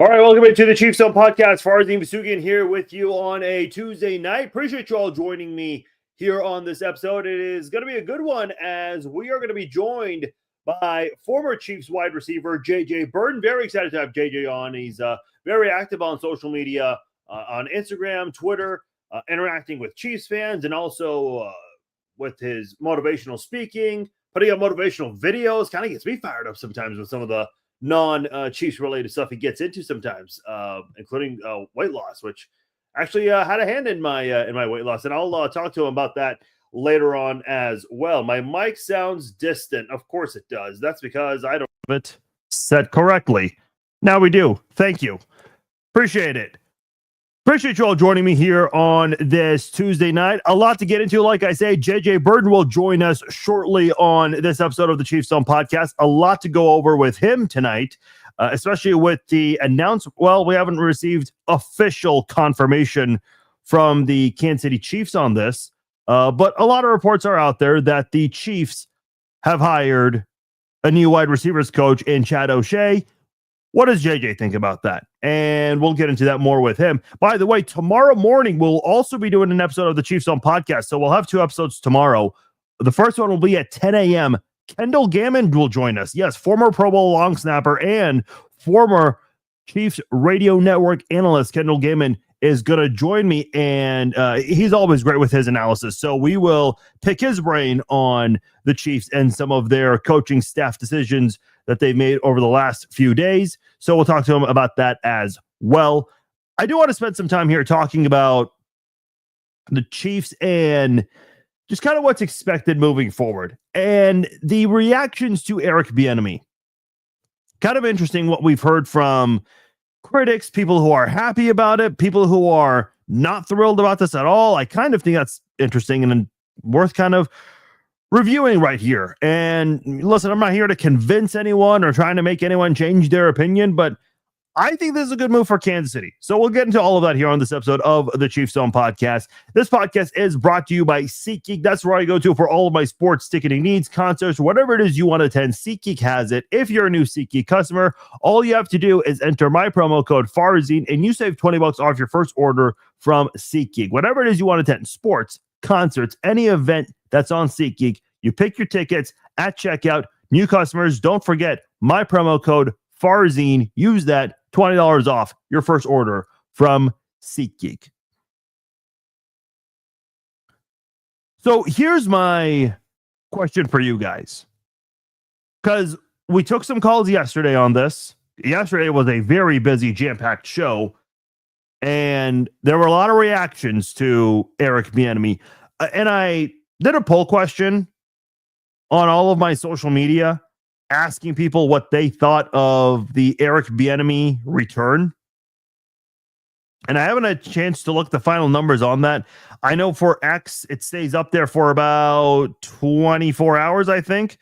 All right, welcome to the Chiefs Zone Podcast. Farzin Vasugian here with you on a Tuesday night. Appreciate you all joining me here on this episode. It is going to be a good one as we are going to be joined by former Chiefs wide receiver JJ Birden. Very excited to have JJ on. He's very active on social media, on Instagram, Twitter, interacting with Chiefs fans, and also with his motivational speaking, putting up motivational videos. Kind of gets me fired up sometimes with some of the non-Chiefs related stuff he gets into sometimes, including weight loss, which actually had a hand in my weight loss, and I'll talk to him about that later on as well. My mic sounds distant. Of course it does. That's because I don't have it set correctly. Now we do. Thank you. Appreciate it. Appreciate you all joining me here on this Tuesday night. A lot to get into. Like I say, JJ Birden will join us shortly on this episode of the Chiefs Zone Podcast. A lot to go over with him tonight, especially with the announcement. Well, we haven't received official confirmation from the Kansas City Chiefs on this, but a lot of reports are out there that the Chiefs have hired a new wide receivers coach in Chad O'Shea. What does JJ think about that? And we'll get into that more with him. By the way, tomorrow morning, we'll also be doing an episode of the Chiefs Zone Podcast. So we'll have two episodes tomorrow. The first one will be at 10 a.m. Kendall Gammond will join us. Yes, former Pro Bowl long snapper and former Chiefs Radio Network analyst Kendall Gammond is going to join me. And he's always great with his analysis. So we will pick his brain on the Chiefs and some of their coaching staff decisions that they've made over the last few days. So we'll talk to him about that as well. I do want to spend some time here talking about the Chiefs and just kind of what's expected moving forward and the reactions to Eric Bieniemy. Kind of interesting what we've heard from critics, people who are happy about it, people who are not thrilled about this at all. I kind of think that's interesting and worth kind of reviewing right here. And listen, I'm not here to convince anyone or trying to make anyone change their opinion, but I think this is a good move for Kansas City. So we'll get into all of that here on this episode of the Chiefs Zone Podcast. This podcast is brought to you by SeatGeek. That's where I go to for all of my sports ticketing needs, concerts, whatever it is you want to attend. SeatGeek has it. If you're a new SeatGeek customer, all you have to do is enter my promo code Farzin and you save $20 off your first order from SeatGeek. Whatever it is you want to attend, sports, concerts, any event that's on SeatGeek, you pick your tickets at checkout. New customers, don't forget my promo code Farzin. Use that, $20 off your first order from SeatGeek. So here's my question for you guys, because we took some calls yesterday on this. Yesterday was a very busy, jam-packed show, and there were a lot of reactions to Eric Bieniemy. And I did a poll question on all of my social media, asking people what they thought of the Eric Bieniemy return. And I haven't had a chance to look the final numbers on that. I know for X, it stays up there for about 24 hours, I think.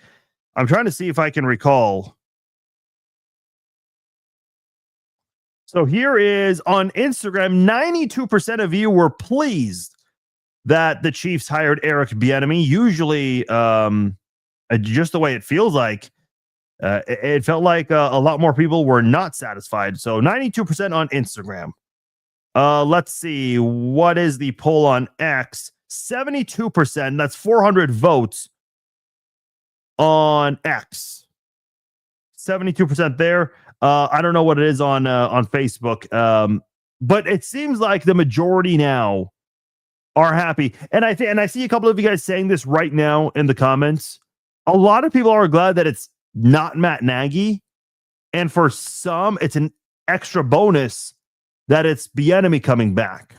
I'm trying to see if I can recall. So here is on Instagram, 92% of you were pleased that the Chiefs hired Eric Bieniemy. Usually, just the way it feels like, it felt like a lot more people were not satisfied. So 92% on Instagram. Let's see. What is the poll on X? 72%. That's 400 votes on X. 72% there. I don't know what it is on Facebook. But it seems like the majority now are happy. And I see a couple of you guys saying this right now in the comments. A lot of people are glad that it's not Matt Nagy. And for some, it's an extra bonus that it's Bieniemy coming back.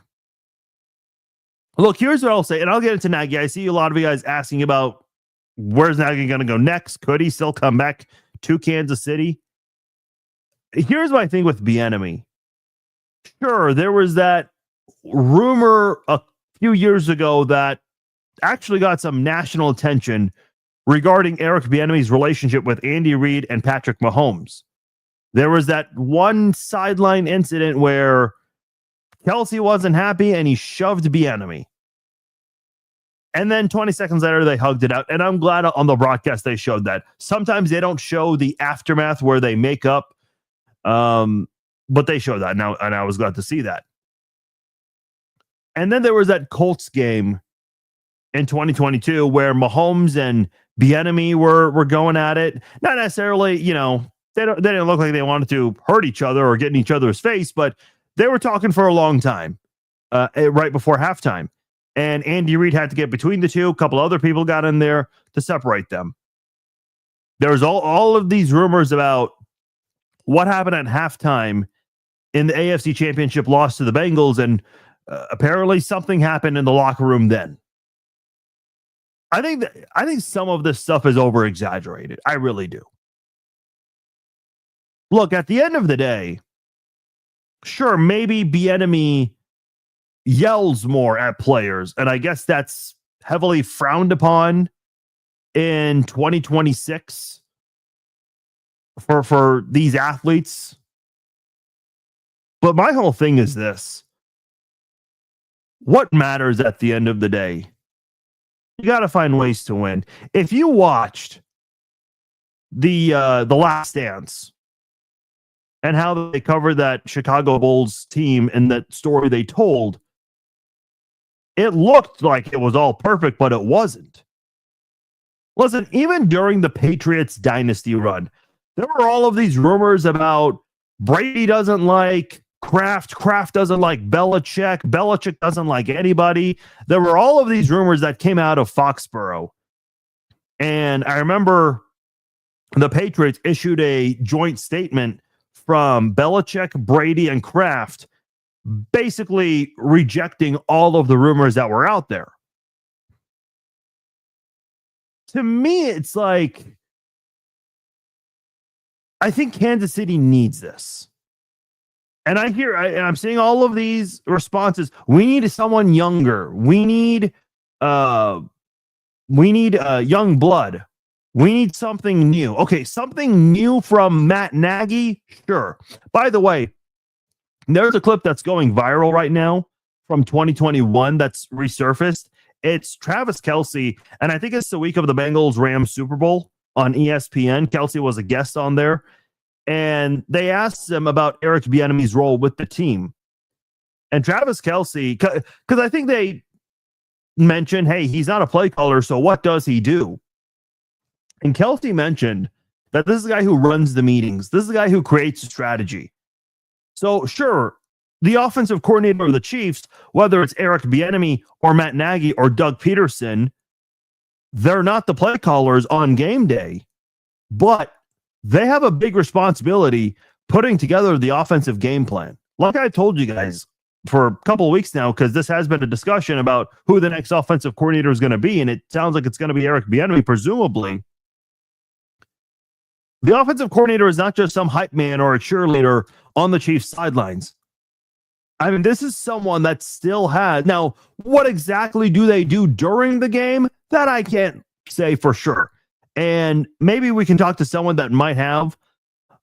Look, here's what I'll say, and I'll get into Nagy. I see a lot of you guys asking about where's Nagy going to go next? Could he still come back to Kansas City? Here's my thing with Bieniemy. Sure, there was that rumor a few years ago that actually got some national attention regarding Eric Bieniemy's relationship with Andy Reid and Patrick Mahomes. There was that one sideline incident where Kelsey wasn't happy and he shoved Bieniemy. And then 20 seconds later, they hugged it out. And I'm glad on the broadcast they showed that. Sometimes they don't show the aftermath where they make up. But they showed that now, and I was glad to see that. And then there was that Colts game in 2022 where Mahomes and Bieniemy were going at it. Not necessarily, they didn't look like they wanted to hurt each other or get in each other's face, but they were talking for a long time right before halftime. And Andy Reid had to get between the two. A couple other people got in there to separate them. There was all of these rumors about what happened at halftime in the AFC Championship loss to the Bengals, and apparently something happened in the locker room then. I think some of this stuff is over exaggerated. I really do. Look, at the end of the day, sure, maybe Bieniemy yells more at players, and I guess that's heavily frowned upon in 2026 for these athletes. But my whole thing is this: what matters at the end of the day? You got to find ways to win. If you watched the Last Dance and how they covered that Chicago Bulls team and that story they told, it looked like it was all perfect, but it wasn't. Listen, even during the Patriots dynasty run, there were all of these rumors about Brady doesn't like Kraft doesn't like Belichick doesn't like anybody. There were all of these rumors that came out of Foxborough. And I remember the Patriots issued a joint statement from Belichick, Brady, and Kraft, basically rejecting all of the rumors that were out there. To me, it's like, I think Kansas City needs this. And I'm seeing all of these responses. We need someone younger. We need young blood. We need something new. Okay, something new from Matt Nagy? Sure. By the way, there's a clip that's going viral right now from 2021 that's resurfaced. It's Travis Kelce, and I think it's the week of the Bengals-Rams Super Bowl on ESPN. Kelce was a guest on there, and they asked him about Eric Bieniemy's role with the team. And Travis Kelce, because I think they mentioned, hey, he's not a play caller, so what does he do? And Kelce mentioned that this is the guy who runs the meetings. This is the guy who creates a strategy. So sure, the offensive coordinator of the Chiefs, whether it's Eric Bieniemy or Matt Nagy or Doug Peterson, they're not the play callers on game day, but they have a big responsibility putting together the offensive game plan. Like I told you guys for a couple of weeks now, because this has been a discussion about who the next offensive coordinator is going to be, and it sounds like it's going to be Eric Bieniemy, presumably. The offensive coordinator is not just some hype man or a cheerleader on the Chiefs sidelines. I mean, this is someone that still has... Now, what exactly do they do during the game? That I can't say for sure. And maybe we can talk to someone that might have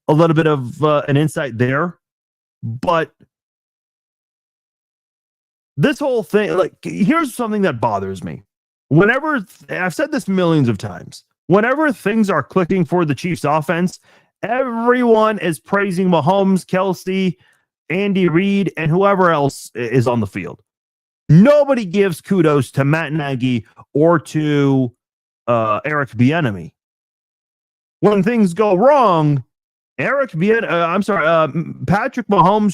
a little bit of an insight there. But this whole thing, like, here's something that bothers me. Whenever, I've said this millions of times, whenever things are clicking for the Chiefs offense, everyone is praising Mahomes, Kelce, Andy Reid, and whoever else is on the field. Nobody gives kudos to Matt Nagy or to Eric Bieniemy. When things go wrong, Patrick Mahomes,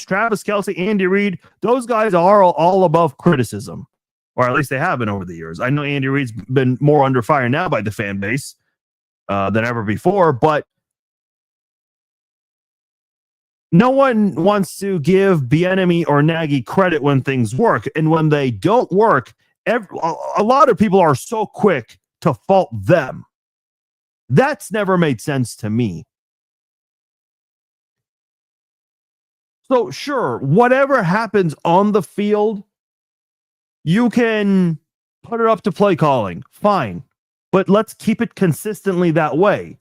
Travis Kelce, Andy Reid, those guys are all above criticism, or at least they have been over the years. I know Andy Reid's been more under fire now by the fan base than ever before, but no one wants to give Bieniemy or Nagy credit when things work, and when they don't work, a lot of people are so quick to fault them. That's never made sense to me. So sure, whatever happens on the field, you can put it up to play calling. Fine. But let's keep it consistently that way.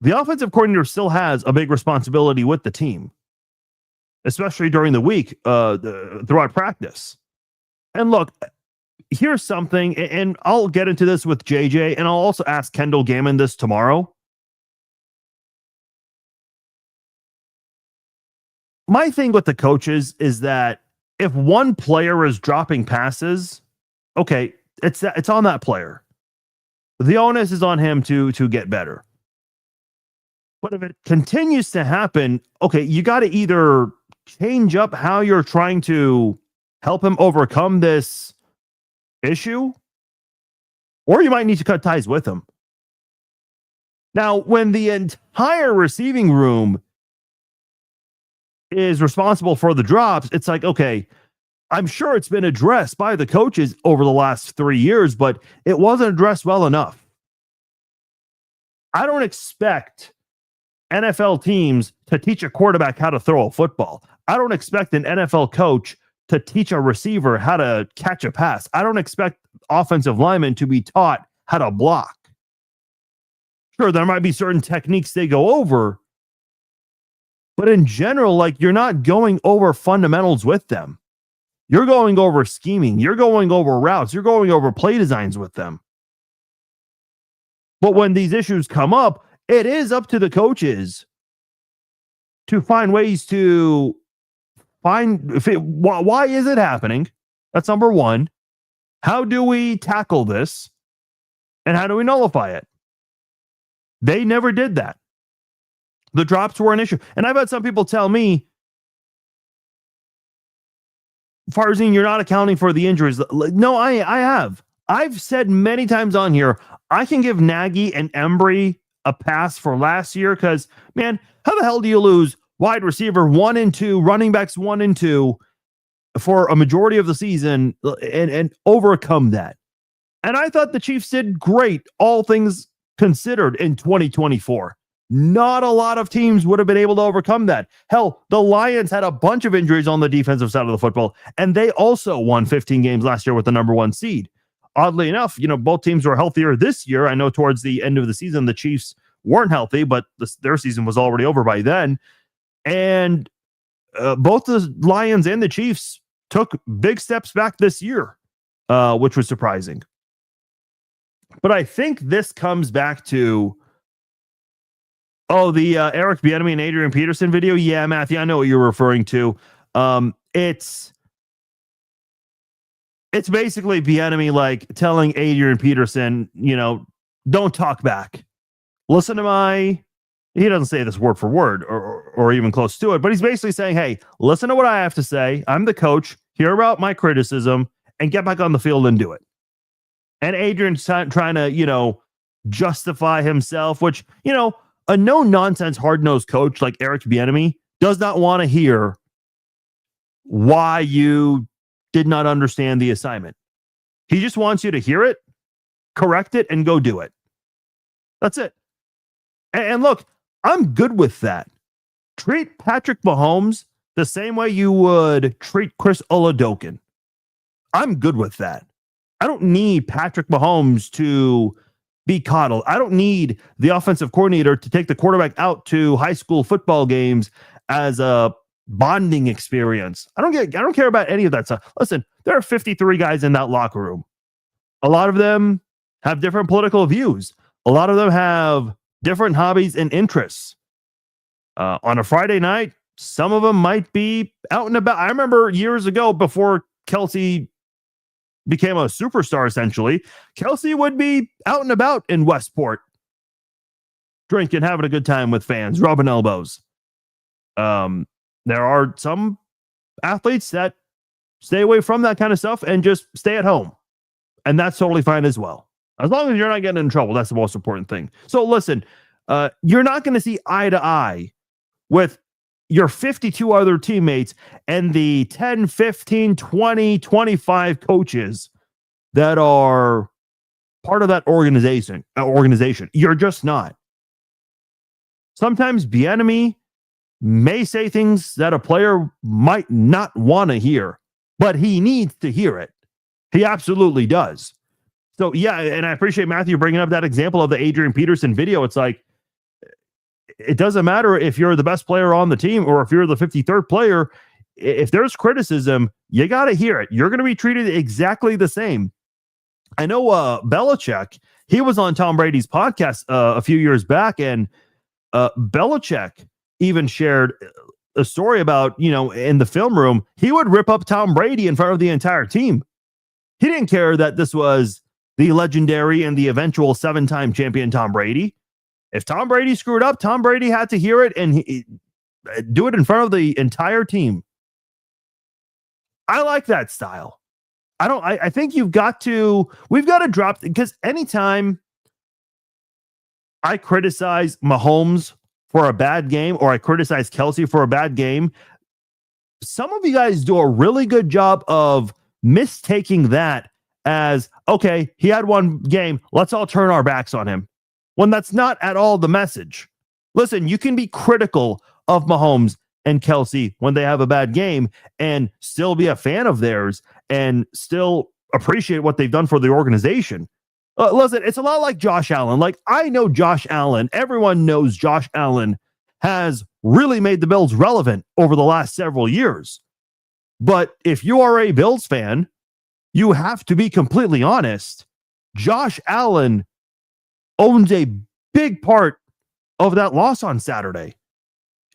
The offensive coordinator still has a big responsibility with the team, especially during the week, throughout practice. And look, here's something, and I'll get into this with JJ, and I'll also ask Kendall Gammon this tomorrow. my thing with the coaches is that if one player is dropping passes, okay, it's on that player. The onus is on him to get better. But if it continues to happen, okay, you got to either change up how you're trying to help him overcome this issue, or you might need to cut ties with him. Now, when the entire receiving room is responsible for the drops, it's like, okay, I'm sure it's been addressed by the coaches over the last 3 years, but it wasn't addressed well enough. I don't expect NFL teams to teach a quarterback how to throw a football. I don't expect an NFL coach to teach a receiver how to catch a pass. I don't expect offensive linemen to be taught how to block. Sure, there might be certain techniques they go over, but in general, like, you're not going over fundamentals with them. You're going over scheming. You're going over routes. You're going over play designs with them. But when these issues come up, it is up to the coaches to find ways to find why is it happening? That's number one. How do we tackle this? And how do we nullify it? They never did that. The drops were an issue. And I've had some people tell me, Farzine, you're not accounting for the injuries. No, I have. I've said many times on here, I can give Nagy and Embry a pass for last year because, man, how the hell do you lose wide receiver 1 and 2, running backs 1 and 2 for a majority of the season and overcome that? And I thought the Chiefs did great, all things considered, in 2024. Not a lot of teams would have been able to overcome that. Hell, the Lions had a bunch of injuries on the defensive side of the football, and they also won 15 games last year with the number 1 seed. Oddly enough, both teams were healthier this year. I know towards the end of the season, the Chiefs weren't healthy, but their season was already over by then. And both the Lions and the Chiefs took big steps back this year, which was surprising. But I think this comes back to, the Eric Bieniemy and Adrian Peterson video. Yeah, Matthew, I know what you're referring to. It's basically Bieniemy like telling Adrian Peterson, don't talk back. Listen to he doesn't say this word for word or even close to it, but he's basically saying, hey, listen to what I have to say. I'm the coach. Hear about my criticism and get back on the field and do it. And Adrian's trying to, justify himself, which, a no-nonsense, hard-nosed coach like Eric Bieniemy does not want to hear why you did not understand the assignment. He just wants you to hear it, correct it, and go do it. That's it. And look, I'm good with that. Treat Patrick Mahomes the same way you would treat Chris Oladokun. I'm good with that. I don't need Patrick Mahomes to be coddled. I don't need the offensive coordinator to take the quarterback out to high school football games as a bonding experience. I don't care about any of that stuff. Listen, there are 53 guys in that locker room. A lot of them have different political views. A lot of them have different hobbies and interests. On a Friday night, some of them might be out and about. I remember years ago, before Kelsey became a superstar, essentially, Kelsey would be out and about in Westport, drinking, having a good time with fans, rubbing elbows. There are some athletes that stay away from that kind of stuff and just stay at home. And that's totally fine as well. As long as you're not getting in trouble, that's the most important thing. So listen, you're not going to see eye to eye with your 52 other teammates and the 10, 15, 20, 25 coaches that are part of that organization. You're just not. Sometimes Bieniemy may say things that a player might not want to hear, but he needs to hear it. He absolutely does. So, yeah, and I appreciate Matthew bringing up that example of the Adrian Peterson video. It's like, it doesn't matter if you're the best player on the team or if you're the 53rd player. If there's criticism, you got to hear it. You're going to be treated exactly the same. I know Belichick, he was on Tom Brady's podcast a few years back, and Belichick even shared a story about, in the film room, he would rip up Tom Brady in front of the entire team. He didn't care that this was the legendary and the eventual 7-time champion Tom Brady. If Tom Brady screwed up, Tom Brady had to hear it and do it in front of the entire team. I like that style. I think we've got to drop, because anytime I criticize Mahomes for a bad game or I criticize Kelsey for a bad game, some of you guys do a really good job of mistaking that as, okay, he had one game, let's all turn our backs on him, when that's not at all the message. Listen, you can be critical of Mahomes and Kelsey when they have a bad game and still be a fan of theirs and still appreciate what they've done for the organization. Listen, it's a lot like Josh Allen. Like, I know Josh Allen. Everyone knows Josh Allen has really made the Bills relevant over the last several years. But if you are a Bills fan, you have to be completely honest. Josh Allen owns a big part of that loss on Saturday.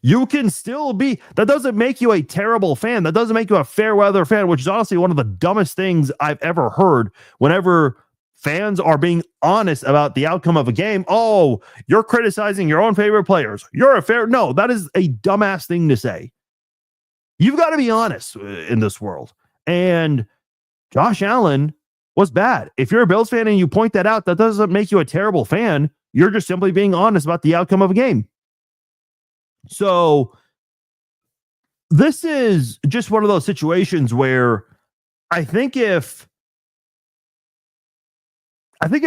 You can still be, that doesn't make you a terrible fan. That doesn't make you a fair weather fan, which is honestly one of the dumbest things I've ever heard. Whenever fans are being honest about the outcome of a game, oh, you're criticizing your own favorite players. No, that is a dumbass thing to say. You've got to be honest in this world. And Josh Allen was bad. If you're a Bills fan and you point that out, that doesn't make you a terrible fan. You're just simply being honest about the outcome of a game. So this is just one of those situations where I think if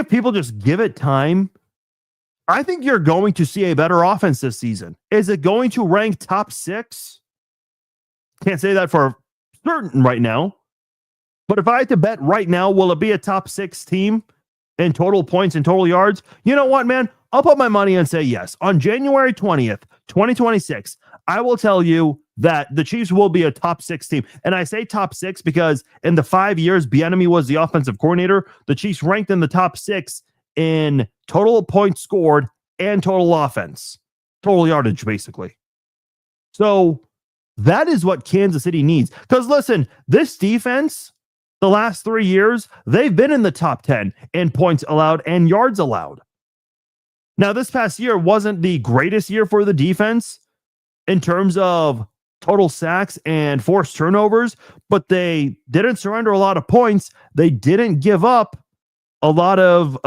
people just give it time, I think you're going to see a better offense this season. Is it going to rank top 6? Can't say that for certain right now. But if I had to bet right now, will it be a top 6 team in total points and total yards? You know what, man? I'll put my money and say yes. On January 20th, 2026, I will tell you that the Chiefs will be a top 6 team. And I say top 6 because in the 5 years Bieniemy was the offensive coordinator, the Chiefs ranked in the top 6 in total points scored and total offense, total yardage, basically. So that is what Kansas City needs. Because listen, this defense, the last 3 years, they've been in the top 10 in points allowed and yards allowed. Now, this past year wasn't the greatest year for the defense in terms of total sacks and forced turnovers, but they didn't surrender a lot of points. They didn't give up a lot of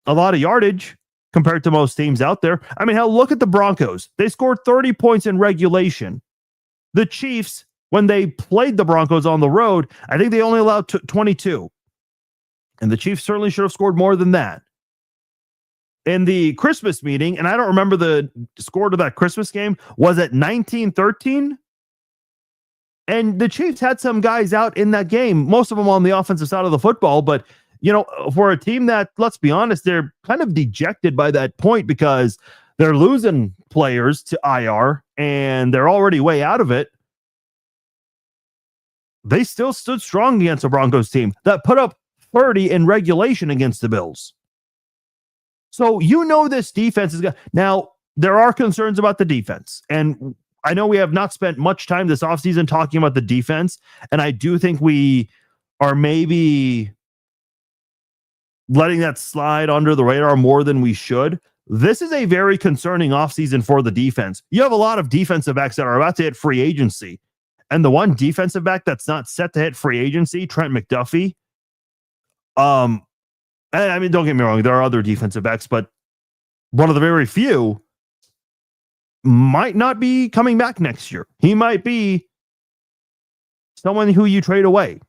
yardage compared to most teams out there. I mean, hell, look at the Broncos. They scored 30 points in regulation. The Chiefs, when they played the Broncos on the road, I think they only allowed 22. And the Chiefs certainly should have scored more than that. In the Christmas meeting, and I don't remember the score to that Christmas game, was it 19-13? And the Chiefs had some guys out in that game, most of them on the offensive side of the football. But, for a team that, let's be honest, they're kind of dejected by that point because they're losing players to IR and they're already way out of it. They still stood strong against a Broncos team that put up 30 in regulation against the Bills. So this defense is good. Now, there are concerns about the defense. And I know we have not spent much time this offseason talking about the defense. And I do think we are maybe letting that slide under the radar more than we should. This is a very concerning offseason for the defense. You have a lot of defensive backs that are about to hit free agency. And the one defensive back that's not set to hit free agency, Trent McDuffie, I mean, don't get me wrong, there are other defensive backs, but one of the very few might not be coming back next year. He might be someone who you trade away.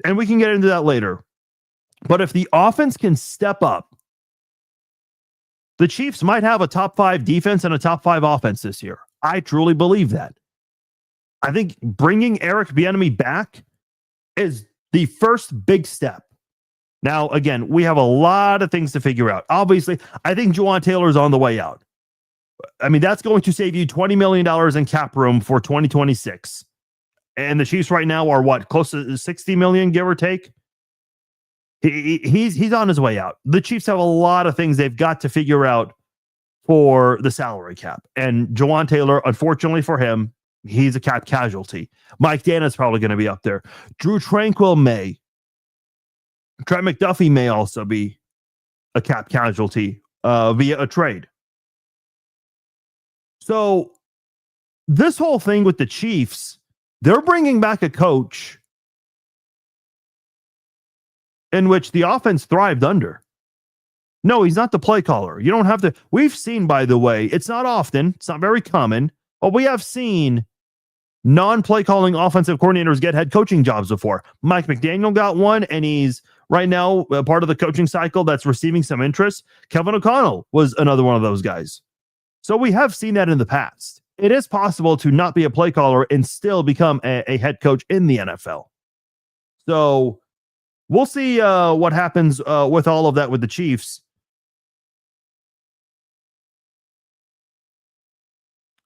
And we can get into that later. But if the offense can step up, the Chiefs might have a top 5 defense and a top 5 offense this year. I truly believe that. I think bringing Eric Bieniemy back is the first big step. Now, again, we have a lot of things to figure out. Obviously, I think Juwan Taylor's on the way out. I mean, that's going to save you $20 million in cap room for 2026. And the Chiefs right now are what? Close to $60 million, give or take? He's on his way out. The Chiefs have a lot of things they've got to figure out for the salary cap. And Jawan Taylor, unfortunately for him, he's a cap casualty. Mike Dana's probably going to be up there. Drew Tranquill may. Trent McDuffie may also be a cap casualty via a trade. So this whole thing with the Chiefs, they're bringing back a coach in which the offense thrived under. No, he's not the play caller. You don't have to. We've seen, by the way, it's not often, it's not very common, but we have seen non-play calling offensive coordinators get head coaching jobs before. Mike McDaniel got one, and he's right now a part of the coaching cycle that's receiving some interest. Kevin O'Connell was another one of those guys. So we have seen that in the past. It is possible to not be a play caller and still become a head coach in the NFL. So we'll see what happens with all of that with the Chiefs.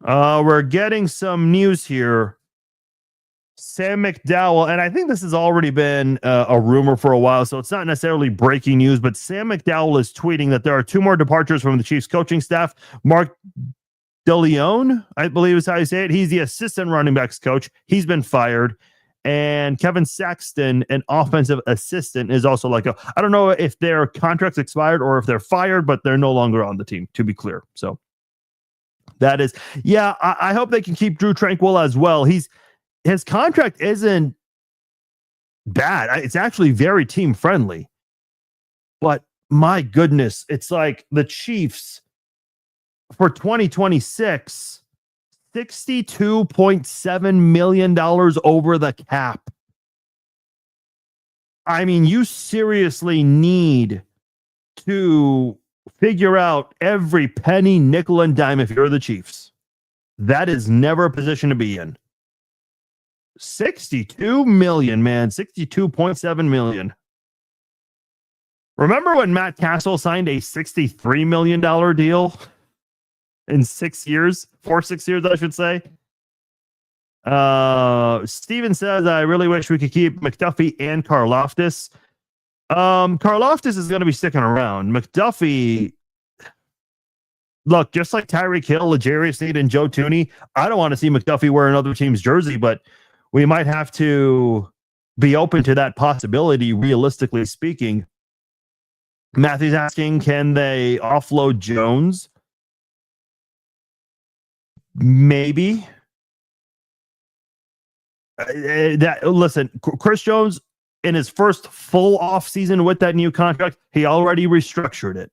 We're getting some news here. Sam McDowell, and I think this has already been a rumor for a while, so it's not necessarily breaking news, but Sam McDowell is tweeting that there are two more departures from the Chiefs coaching staff. Mark DeLeon, I believe is how you say it. He's the assistant running backs coach. He's been fired. And Kevin Saxton, an offensive assistant, is also I don't know if their contracts expired or if they're fired, but they're no longer on the team, to be clear. So that is, I hope they can keep Drew Tranquill as well. His contract isn't bad. It's actually very team friendly. But my goodness, it's like the Chiefs for 2026, $62.7 million over the cap. I mean, you seriously need to figure out every penny, nickel, and dime if you're the Chiefs. That is never a position to be in. 62 million, man. 62.7 million. Remember when Matt Castle signed a $63 million deal in 6 years? 6 years, I should say. Steven says, I really wish we could keep McDuffie and Karlaftis. Karlaftis is going to be sticking around. McDuffie, look, just like Tyreek Hill, L'Jarius Sneed, and Joe Thuney, I don't want to see McDuffie wear another team's jersey, but we might have to be open to that possibility, realistically speaking. Matthew's asking, can they offload Jones? Maybe. Listen, Chris Jones, in his first full offseason with that new contract, he already restructured it.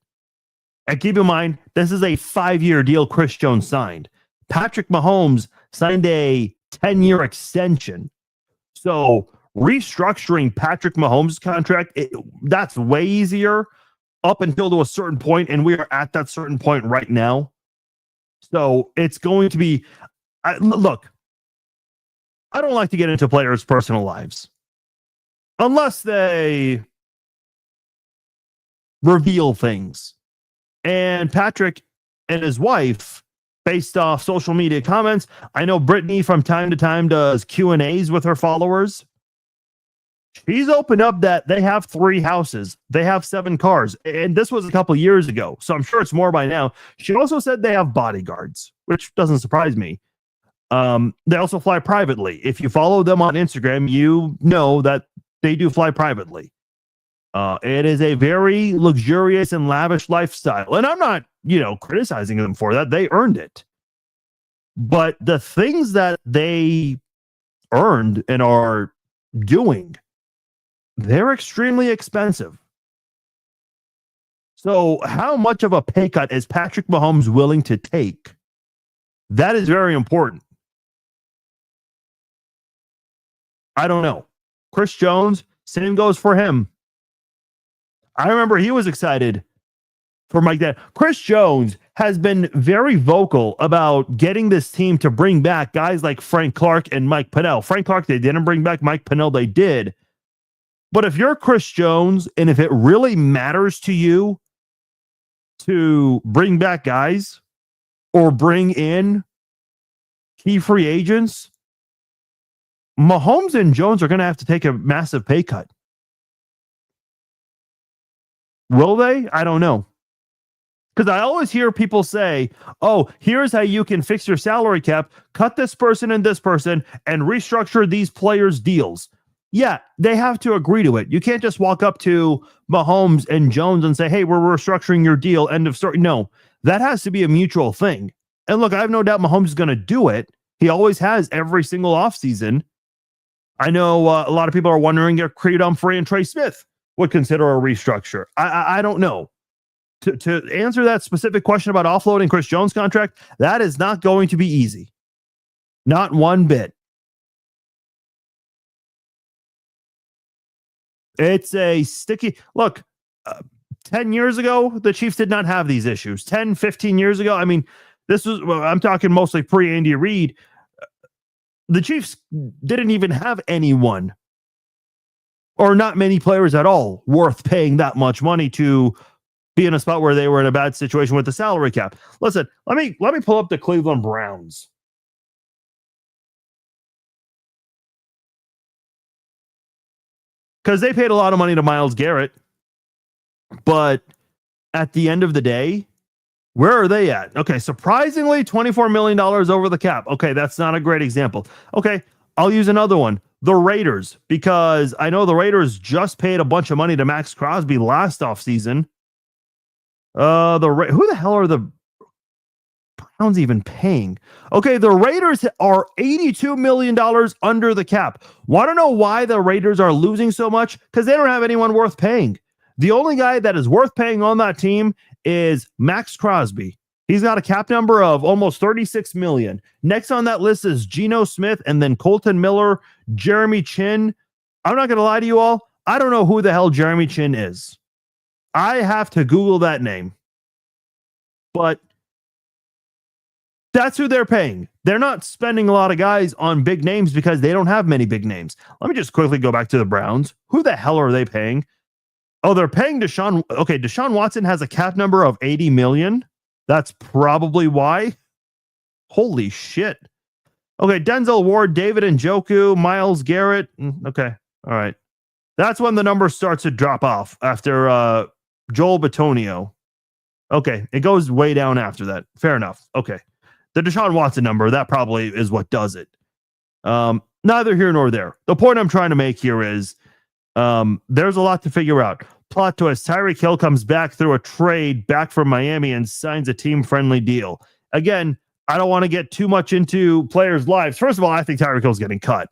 And keep in mind, this is a 5-year deal Chris Jones signed. Patrick Mahomes signed a 10-year extension. So restructuring Patrick Mahomes' contract, that's way easier up until to a certain point, and we are at that certain point right now. So it's going to be, look, I don't like to get into players' personal lives unless they reveal things. And Patrick and his wife, based off social media comments, I know Brittany from time to time does Q&As with her followers. She's opened up that they have 3 houses. They have 7 cars. And this was a couple years ago, so I'm sure it's more by now. She also said they have bodyguards, which doesn't surprise me. They also fly privately. If you follow them on Instagram, you know that they do fly privately. It is a very luxurious and lavish lifestyle. And I'm not, criticizing them for that. They earned it. But the things that they earned and are doing, they're extremely expensive. So how much of a pay cut is Patrick Mahomes willing to take? That is very important. I don't know. Chris Jones, same goes for him. I remember he was excited for Mike Dad. Chris Jones has been very vocal about getting this team to bring back guys like Frank Clark and Mike Pennell. Frank Clark, they didn't bring back. Mike Pennell, they did. But if you're Chris Jones, and if it really matters to you to bring back guys or bring in key free agents, Mahomes and Jones are going to have to take a massive pay cut. Will they? I don't know. Because I always hear people say, oh, here's how you can fix your salary cap, cut this person and restructure these players' deals. Yeah, they have to agree to it. You can't just walk up to Mahomes and Jones and say, hey, we're restructuring your deal, end of story. No, that has to be a mutual thing. And look, I have no doubt Mahomes is going to do it. He always has every single offseason. I know a lot of people are wondering if Creed Humphrey and Trey Smith would consider a restructure. I don't know. To answer that specific question about offloading Chris Jones' contract, that is not going to be easy. Not one bit. It's a sticky look. 10 years ago, the Chiefs did not have these issues. 10, 15 years ago, I mean, I'm talking mostly pre-Andy Reid. The Chiefs didn't even have anyone or not many players at all worth paying that much money to be in a spot where they were in a bad situation with the salary cap. Listen, let me pull up the Cleveland Browns. Because they paid a lot of money to Myles Garrett. But at the end of the day, where are they at? Okay, surprisingly, $24 million over the cap. Okay, that's not a great example. Okay, I'll use another one. The Raiders, because I know the Raiders just paid a bunch of money to Max Crosby last offseason. Who the hell are the Browns even paying? Okay, the Raiders are $82 million under the cap. Want to know why the Raiders are losing so much? Because they don't have anyone worth paying. The only guy that is worth paying on that team is Max Crosby. He's got a cap number of almost $36 million. Next on that list is Geno Smith and then Colton Miller, Jeremy Chin. I'm not going to lie to you all. I don't know who the hell Jeremy Chin is. I have to Google that name. But that's who they're paying. They're not spending a lot of guys on big names because they don't have many big names. Let me just quickly go back to the Browns. Who the hell are they paying? Oh, they're paying Deshaun. Okay, Deshaun Watson has a cap number of $80 million. That's probably why. Holy shit. Okay, Denzel Ward, David Njoku, Myles Garrett. Okay, all right. That's when the number starts to drop off after Joel Bitonio. Okay, it goes way down after that. Fair enough. Okay. The Deshaun Watson number, that probably is what does it. Neither here nor there. The point I'm trying to make here is there's a lot to figure out. Plot twist, Tyreek Hill comes back through a trade back from Miami and signs a team-friendly deal. Again, I don't want to get too much into players' lives. First of all, I think Tyreek Hill's getting cut.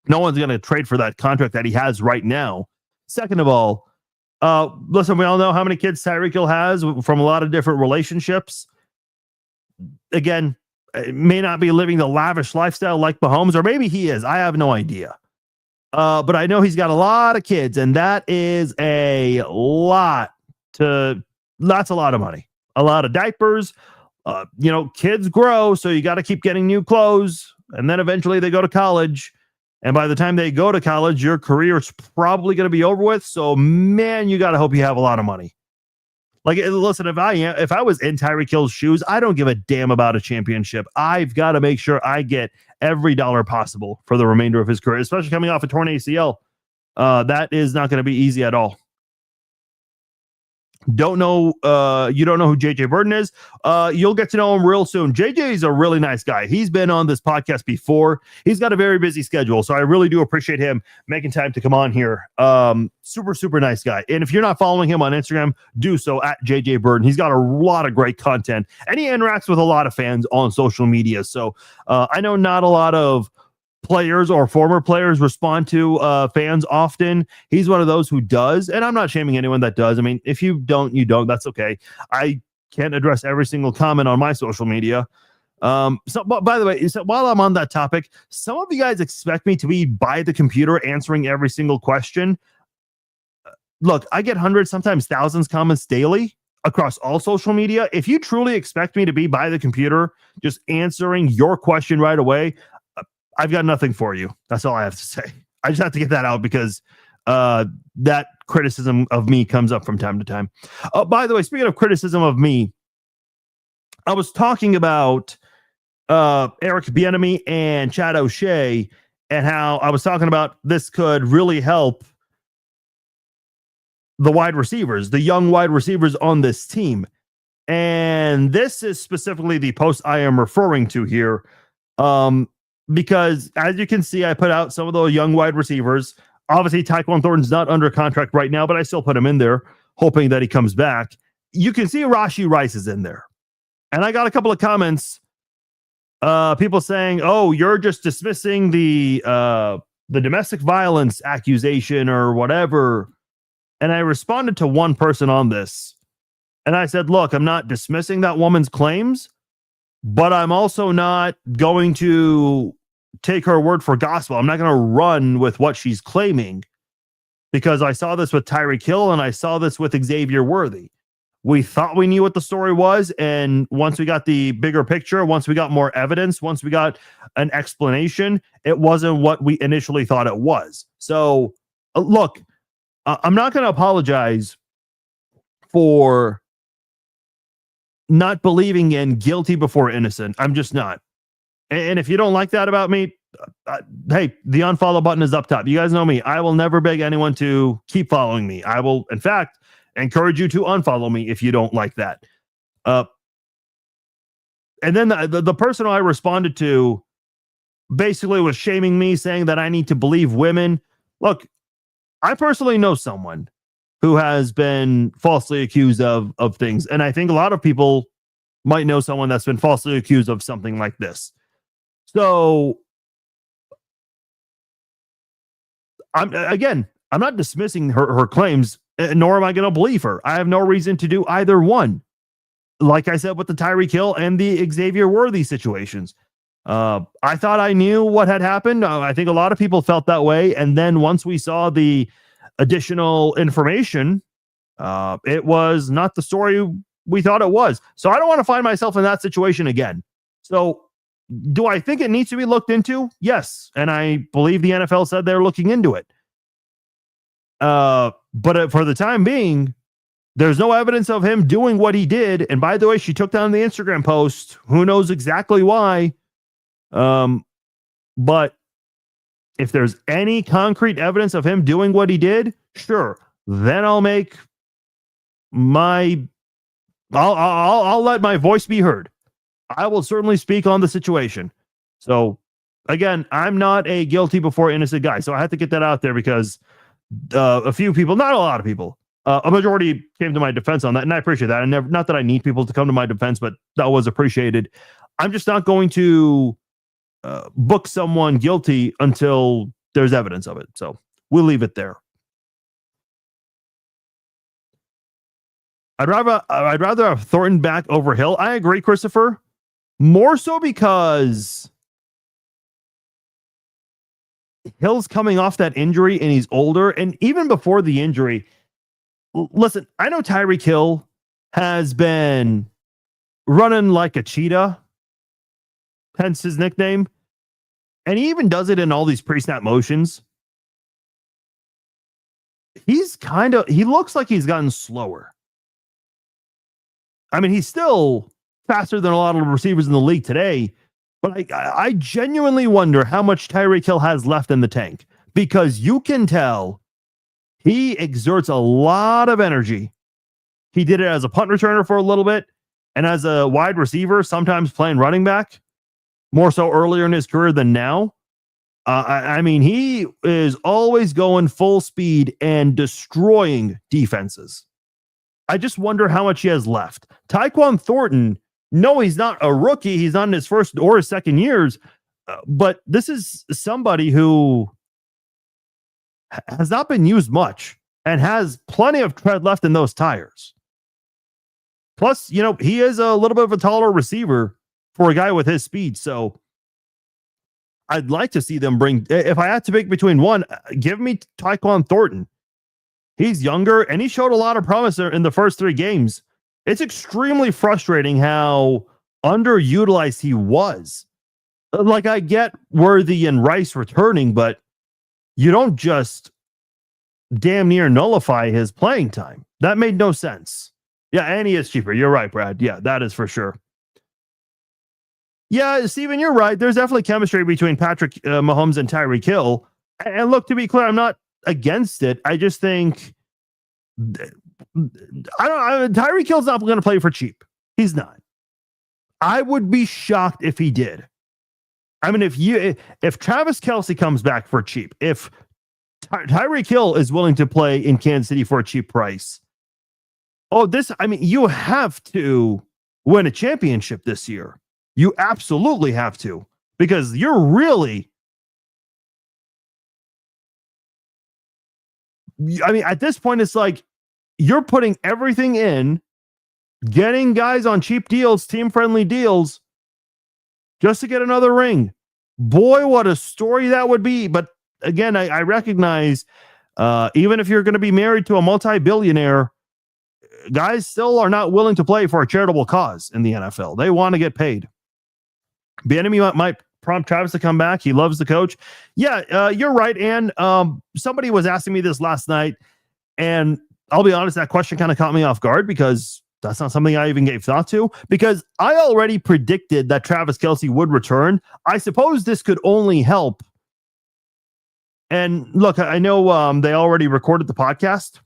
No one's going to trade for that contract that he has right now. Second of all, listen, we all know how many kids Tyreek Hill has from a lot of different relationships. Again, it may not be living the lavish lifestyle like Mahomes, or maybe he is. I have no idea. But I know he's got a lot of kids, and that is a lot of money. A lot of diapers. Kids grow, so you got to keep getting new clothes, and then eventually they go to college. And by the time they go to college, your career is probably going to be over with. So, man, you got to hope you have a lot of money. Like, listen, if I was in Tyreek Hill's shoes, I don't give a damn about a championship. I've got to make sure I get every dollar possible for the remainder of his career, especially coming off a torn ACL. That is not going to be easy at all. You don't know who JJ Birden is. You'll get to know him real soon. JJ is a really nice guy. He's been on this podcast before. He's got a very busy schedule, so I really do appreciate him making time to come on here. Super, super nice guy. And if you're not following him on Instagram, do so at JJ Birden. He's got a lot of great content, and he interacts with a lot of fans on social media. So I know not a lot of players or former players respond to fans often. He's one of those who does, and I'm not shaming anyone that does. I mean, if you don't, you don't. That's okay. I can't address every single comment on my social media. But by the way, while I'm on that topic, some of you guys expect me to be by the computer answering every single question. Look, I get hundreds, sometimes thousands comments daily across all social media. If you truly expect me to be by the computer, just answering your question right away, I've got nothing for you. That's all I have to say. I just have to get that out because that criticism of me comes up from time to time. By the way, speaking of criticism of me, I was talking about Eric Bieniemy and Chad O'Shea and how I was talking about this could really help the wide receivers, the young wide receivers on this team. And this is specifically the post I am referring to here. Because as you can see, I put out some of the young wide receivers. Obviously, Tyquan Thornton's not under contract right now, but I still put him in there, hoping that he comes back. You can see Rashee Rice is in there. And I got a couple of comments, people saying, oh, you're just dismissing the domestic violence accusation or whatever. And I responded to one person on this. And I said, look, I'm not dismissing that woman's claims, but I'm also not going to take her word for gospel. I'm not going to run with what she's claiming, because I saw this with Tyreek Hill and I saw this with Xavier Worthy. We thought we knew what the story was. And once we got the bigger picture, once we got more evidence, once we got an explanation, it wasn't what we initially thought it was. So look, I'm not going to apologize for not believing in guilty before innocent. I'm just not. And if you don't like that about me, hey, the unfollow button is up top. You guys know me. I will never beg anyone to keep following me. I will, in fact, encourage you to unfollow me if you don't like that. And then the person I responded to basically was shaming me, saying that I need to believe women. Look, I personally know someone who has been falsely accused of things. And I think a lot of people might know someone that's been falsely accused of something like this. So I'm not dismissing her claims, nor am I going to believe her. I have no reason to do either one. Like I said with the Tyreek Hill and the Xavier Worthy situations, I thought I knew what had happened. I think a lot of people felt that way. And then once we saw the additional information, it was not the story we thought it was. So I don't want to find myself in that situation again. So do I think it needs to be looked into? Yes. And I believe the NFL said they're looking into it. But for the time being, there's no evidence of him doing what he did. And by the way, she took down the Instagram post. Who knows exactly why? But if there's any concrete evidence of him doing what he did, sure, then I'll make I'll let my voice be heard. I will certainly speak on the situation. So again, I'm not a guilty before innocent guy. So I had to get that out there because a few people, not a lot of people, a majority came to my defense on that. And I appreciate that. And not that I need people to come to my defense, but that was appreciated. I'm just not going to book someone guilty until there's evidence of it. So we'll leave it there. I'd rather have Thornton back over Hill. I agree, Christopher. More so because Hill's coming off that injury and he's older. And even before the injury, listen, I know Tyreek Hill has been running like a cheetah, hence his nickname. And he even does it in all these pre-snap motions. He looks like he's gotten slower. I mean, he's still faster than a lot of receivers in the league today, but I genuinely wonder how much Tyreek Hill has left in the tank, because you can tell he exerts a lot of energy. He did it as a punt returner for a little bit and as a wide receiver, sometimes playing running back, more so earlier in his career than now. I mean, he is always going full speed and destroying defenses. I just wonder how much he has left. Tyquan Thornton, no, he's not a rookie. He's not in his first or his second years. But this is somebody who has not been used much and has plenty of tread left in those tires. Plus, he is a little bit of a taller receiver for a guy with his speed. So I'd like to see them bring, if I had to pick between one, give me Tyquan Thornton. He's younger and he showed a lot of promise in the first 3 games. It's extremely frustrating how underutilized he was. Like, I get Worthy and Rice returning, but you don't just damn near nullify his playing time. That made no sense. Yeah, and he is cheaper. You're right, Brad. Yeah, that is for sure. Yeah, Steven, you're right. There's definitely chemistry between Patrick Mahomes and Tyreek Hill. And look, to be clear, I'm not against it. I just think Tyreek Hill's not going to play for cheap. He's not. I would be shocked if he did. I mean, if Travis Kelce comes back for cheap, if Tyreek Hill is willing to play in Kansas City for a cheap price, you have to win a championship this year. You absolutely have to, because you're really, at this point, it's like you're putting everything in, getting guys on cheap deals, team-friendly deals, just to get another ring. Boy, what a story that would be. But again, I recognize, even if you're going to be married to a multi-billionaire, guys still are not willing to play for a charitable cause in the NFL. They want to get paid. Bieniemy might prompt Travis to come back. He loves the coach. Yeah, you're right. And somebody was asking me this last night, and I'll be honest, that question kind of caught me off guard, because that's not something I even gave thought to, because I already predicted that Travis Kelce would return. I suppose this could only help. And look, I know they already recorded the podcast.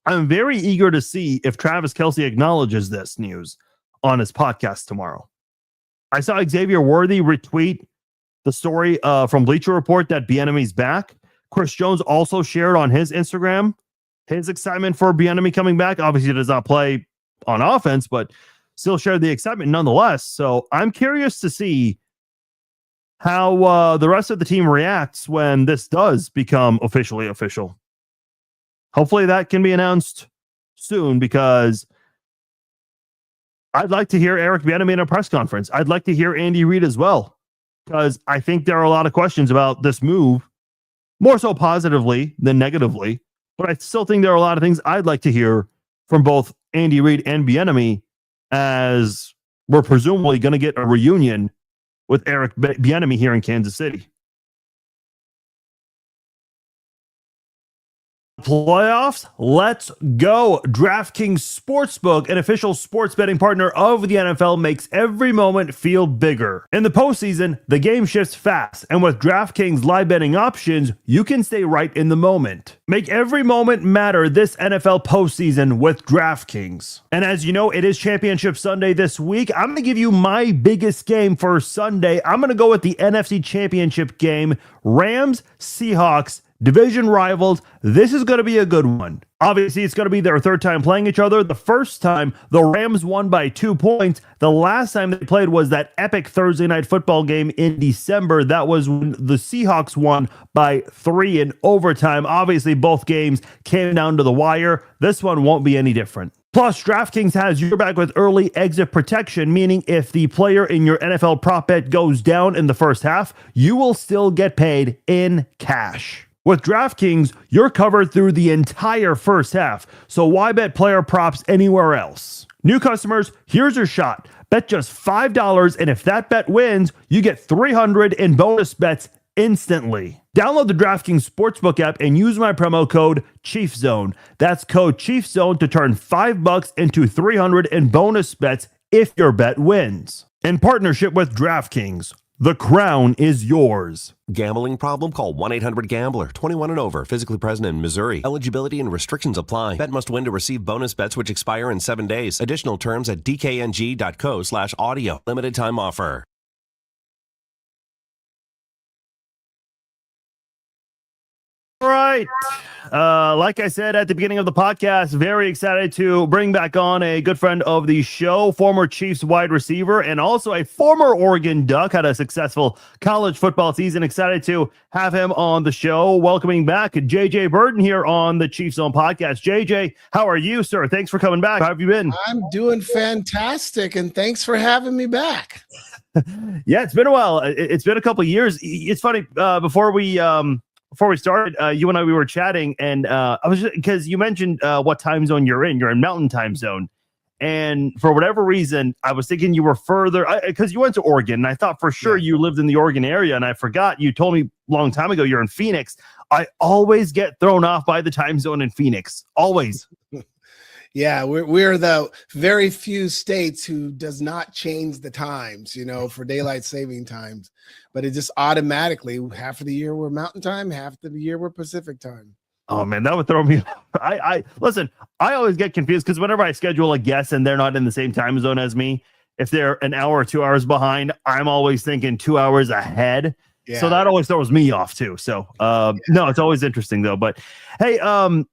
I'm very eager to see if Travis Kelce acknowledges this news on his podcast tomorrow. I saw Xavier Worthy retweet the story from Bleacher Report that Bieniemy's back. Chris Jones also shared on his Instagram his excitement for Bieniemy coming back. Obviously, he does not play on offense, but still shared the excitement nonetheless. So I'm curious to see how the rest of the team reacts when this does become officially official. Hopefully that can be announced soon, because I'd like to hear Eric Bieniemy in a press conference. I'd like to hear Andy Reid as well, because I think there are a lot of questions about this move, more so positively than negatively. But I still think there are a lot of things I'd like to hear from both Andy Reid and Bieniemy, as we're presumably going to get a reunion with Eric Bieniemy here in Kansas City. Playoffs, let's go. DraftKings Sportsbook, an official sports betting partner of the NFL, makes every moment feel bigger. In the postseason, the game shifts fast, and with DraftKings live betting options, you can stay right in the moment. Make every moment matter this NFL postseason with DraftKings. And as you know, it is Championship Sunday this week. I'm going to give you my biggest game for Sunday. I'm going to go with the NFC Championship game, Rams, Seahawks, division rivals. This is going to be a good one. Obviously, it's going to be their third time playing each other. The first time, the Rams won by 2 points. The last time they played was that epic Thursday night football game in December. That was when the Seahawks won by 3 in overtime. Obviously, both games came down to the wire. This one won't be any different. Plus, DraftKings has your back with early exit protection, meaning if the player in your NFL prop bet goes down in the first half, you will still get paid in cash. With DraftKings, you're covered through the entire first half, so why bet player props anywhere else? New customers, here's your shot. Bet just $5, and if that bet wins, you get $300 in bonus bets instantly. Download the DraftKings Sportsbook app and use my promo code ChiefZone. That's code ChiefZone to turn $5 into $300 in bonus bets if your bet wins. In partnership with DraftKings, the crown is yours. Gambling problem? Call 1-800-GAMBLER. 21 and over. Physically present in Missouri. Eligibility and restrictions apply. Bet must win to receive bonus bets which expire in 7 days. Additional terms at dkng.co/audio. Limited time offer. All right. Like I said at the beginning of the podcast, very excited to bring back on a good friend of the show, former Chiefs wide receiver, and also a former Oregon Duck, had a successful college football season. Excited to have him on the show. Welcoming back JJ Birden here on the Chiefs Zone podcast. JJ, how are you, sir? Thanks for coming back. How have you been? I'm doing fantastic, and thanks for having me back. Yeah, it's been a while. It's been a couple of years. It's funny, before we started, you and I, we were chatting, and I was just, because you mentioned what time zone you're in. You're in Mountain Time Zone, and for whatever reason, I was thinking you were further, because you went to Oregon, and I thought for sure you lived in the Oregon area, and I forgot. You told me a long time ago you're in Phoenix. I always get thrown off by the time zone in Phoenix. Always. Yeah, we're the very few states who does not change the times, for daylight saving times, but it just automatically, half of the year we're Mountain Time, half of the year we're Pacific Time. Oh man, that would throw me. I listen. I always get confused because whenever I schedule a guest and they're not in the same time zone as me, if they're an hour or 2 hours behind, I'm always thinking 2 hours ahead. So that always throws me off too. So no, it's always interesting though. But hey,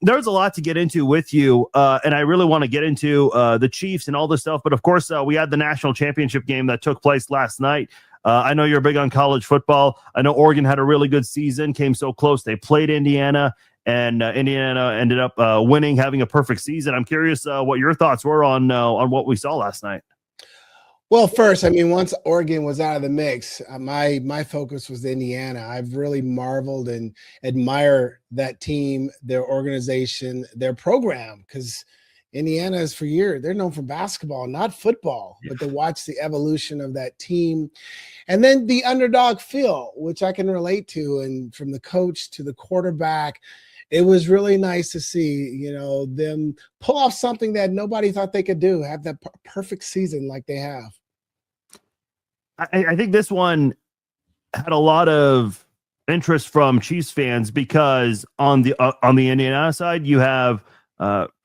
there's a lot to get into with you, and I really want to get into the Chiefs and all this stuff. But of course, we had the national championship game that took place last night. I know you're big on college football. I know Oregon had a really good season, came so close. They played Indiana, and Indiana ended up winning, having a perfect season. I'm curious what your thoughts were on what we saw last night. Well, first, I mean, once Oregon was out of the mix, my focus was Indiana. I've really marveled and admire that team, their organization, their program, because Indiana is for years, they're known for basketball, not football, but to watch the evolution of that team. And then the underdog feel, which I can relate to, and from the coach to the quarterback, it was really nice to see, them pull off something that nobody thought they could do, have that perfect season like they have. I think this one had a lot of interest from Chiefs fans because on the Indiana side, you have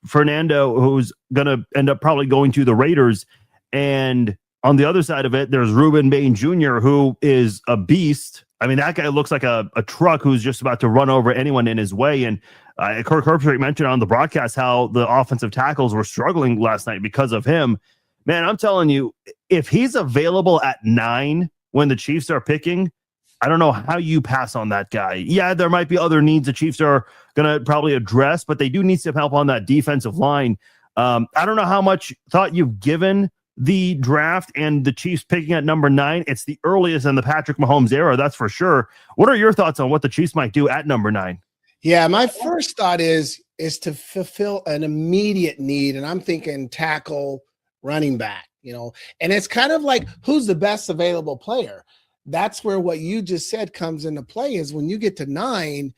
Fernando, who's going to end up probably going to the Raiders. And on the other side of it, there's Reuben Bain Jr., who is a beast. I mean, that guy looks like a truck who's just about to run over anyone in his way. And Kirk Herbstreit mentioned on the broadcast how the offensive tackles were struggling last night because of him. Man, I'm telling you, if he's available at 9 when the Chiefs are picking, I don't know how you pass on that guy. Yeah, there might be other needs the Chiefs are going to probably address, but they do need some help on that defensive line. I don't know how much thought you've given the draft and the Chiefs picking at number 9. It's the earliest in the Patrick Mahomes era, that's for sure. What are your thoughts on what the Chiefs might do at number 9? Yeah, my first thought is to fulfill an immediate need, and I'm thinking tackle, running back, and it's kind of like who's the best available player. That's where what you just said comes into play is when you get to 9,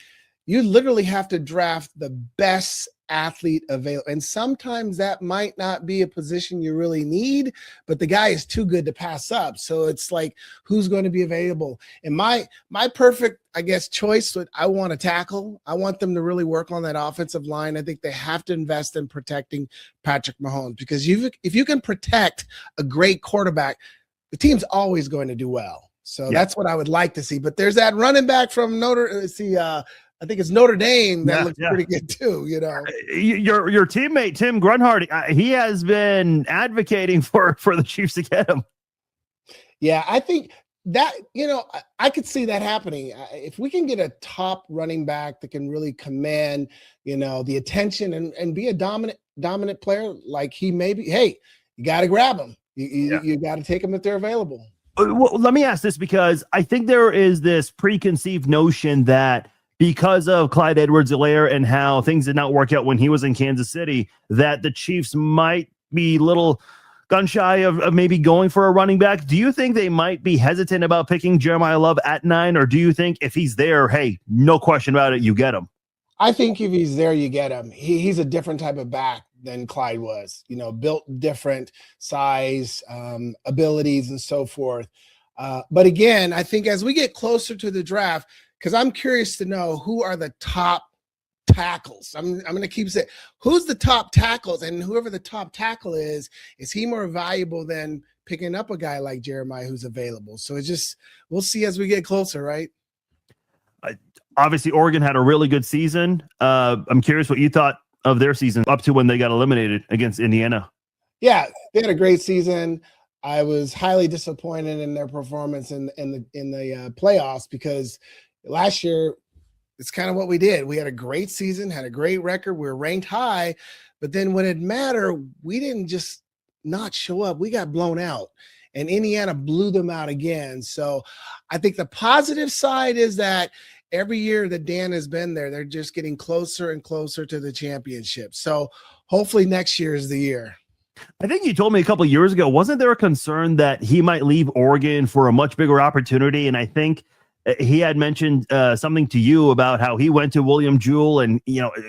you literally have to draft the best athlete available. And sometimes that might not be a position you really need, but the guy is too good to pass up. So it's like, who's going to be available? And my perfect, I guess, choice, I want to tackle. I want them to really work on that offensive line. I think they have to invest in protecting Patrick Mahomes because if you can protect a great quarterback, the team's always going to do well. So that's what I would like to see. But there's that running back from I think it's Notre Dame that looks pretty good too. Your teammate Tim Grunhard, he has been advocating for the Chiefs to get him. Yeah, I think that I could see that happening if we can get a top running back that can really command the attention and be a dominant player like he may be. Hey, you got to grab him. You got to take them if they're available. Well, let me ask this because I think there is this preconceived notion that because of Clyde Edwards-Helaire and how things did not work out when he was in Kansas City, that the Chiefs might be a little gun shy of maybe going for a running back. Do you think they might be hesitant about picking Jeremiah Love at 9, or do you think if he's there, hey, no question about it, you get him? I think if he's there, you get him. He's a different type of back than Clyde was, built different, size, abilities, and so forth. But again, I think as we get closer to the draft, because I'm curious to know who are the top tackles. I'm going to keep saying, who's the top tackles? And whoever the top tackle is he more valuable than picking up a guy like Jeremiah who's available? So it's just, we'll see as we get closer, right? Obviously, Oregon had a really good season. I'm curious what you thought of their season up to when they got eliminated against Indiana. Yeah, they had a great season. I was highly disappointed in their performance in the playoffs because last year it's kind of what we did. We had a great season, had a great record. We were ranked high, but then when it mattered, we didn't just not show up. We got blown out, and Indiana blew them out again. So I think the positive side is that every year that Dan has been there, they're just getting closer and closer to the championship. So hopefully next year is the year. I think you told me a couple of years ago, wasn't there a concern that he might leave Oregon for a much bigger opportunity? And I think he had mentioned something to you about how he went to William Jewell and,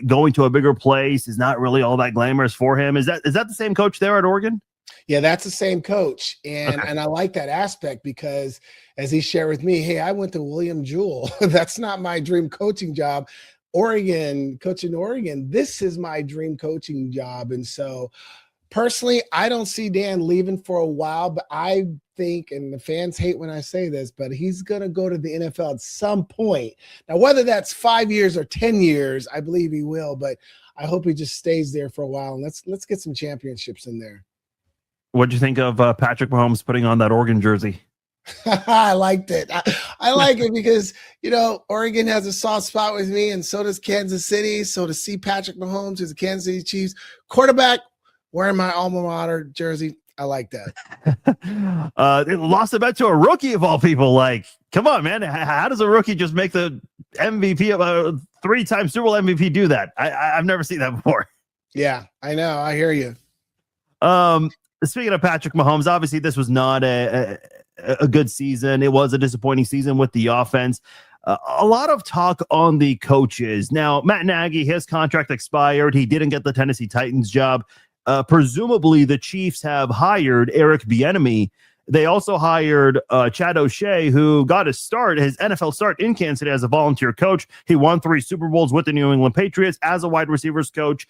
going to a bigger place is not really all that glamorous for him. Is that the same coach there at Oregon? Yeah, that's the same coach. And I like that aspect because as he shared with me, hey, I went to William Jewell. That's not my dream coaching job. Oregon, coaching Oregon, this is my dream coaching job. And so personally, I don't see Dan leaving for a while, but I think, and the fans hate when I say this, but he's going to go to the NFL at some point. Now, whether that's 5 years or 10 years, I believe he will, but I hope he just stays there for a while. And let's get some championships in there. What'd you think of Patrick Mahomes putting on that Oregon jersey? I liked it. I like it because, Oregon has a soft spot with me, and so does Kansas City. So to see Patrick Mahomes, who's the Kansas City Chiefs quarterback, wearing my alma mater jersey, I like that. They lost a bet to a rookie of all people. Like, come on, man. How does a rookie just make the MVP of a 3-time Super Bowl MVP do that? I've never seen that before. Yeah, I know. I hear you. Speaking of Patrick Mahomes, obviously this was not a good season. It was a disappointing season with the offense. A lot of talk on the coaches. Now, Matt Nagy, his contract expired. He didn't get the Tennessee Titans job. Presumably, the Chiefs have hired Eric Bieniemy. They also hired Chad O'Shea, who got his NFL start in Kansas City as a volunteer coach. He won 3 Super Bowls with the New England Patriots as a wide receivers coach,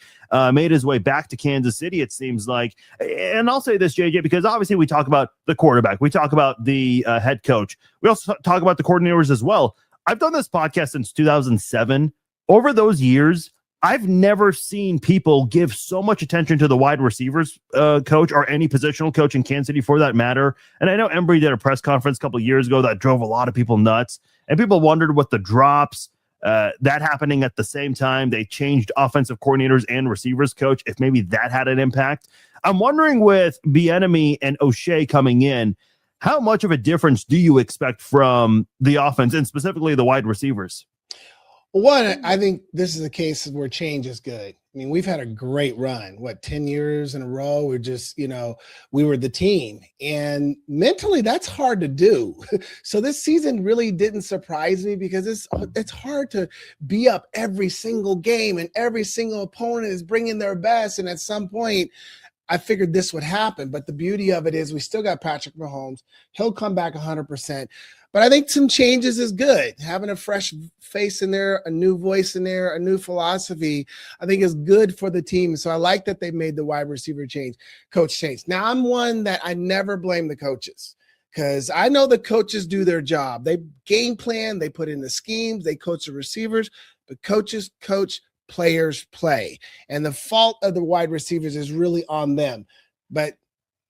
made his way back to Kansas City, it seems like. And I'll say this, JJ, because obviously we talk about the quarterback. We talk about the head coach. We also talk about the coordinators as well. I've done this podcast since 2007. Over those years, I've never seen people give so much attention to the wide receivers coach or any positional coach in Kansas City for that matter. And I know Embry did a press conference a couple of years ago that drove a lot of people nuts. And people wondered what the drops, that happening at the same time. They changed offensive coordinators and receivers coach, if maybe that had an impact. I'm wondering with Bieniemy and O'Shea coming in, how much of a difference do you expect from the offense and specifically the wide receivers? One, I think this is a case where change is good. I mean, we've had a great run, 10 years in a row. We're just, we were the team, and mentally that's hard to do. So this season really didn't surprise me because it's hard to be up every single game and every single opponent is bringing their best. And at some point, I figured this would happen. But the beauty of it is we still got Patrick Mahomes. He'll come back 100%. But I think some changes is good. Having a fresh face in there, a new voice in there, a new philosophy, I think is good for the team. So I like that they made the wide receiver coach change. Now, I'm one that I never blame the coaches because I know the coaches do their job. They game plan, they put in the schemes, they coach the receivers, but coaches coach, players play. And the fault of the wide receivers is really on them. But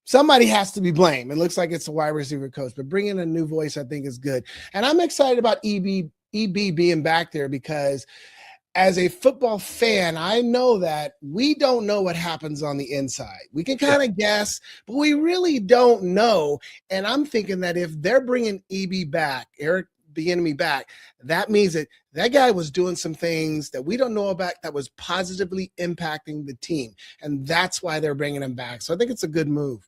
somebody has to be blamed. It looks like it's a wide receiver coach, but bringing a new voice, I think, is good. And I'm excited about EB being back there because as a football fan, I know that we don't know what happens on the inside. We can kind of guess, but we really don't know. And I'm thinking that if they're bringing EB back, Eric Bieniemy back, that means that guy was doing some things that we don't know about that was positively impacting the team. And that's why they're bringing him back. So I think it's a good move.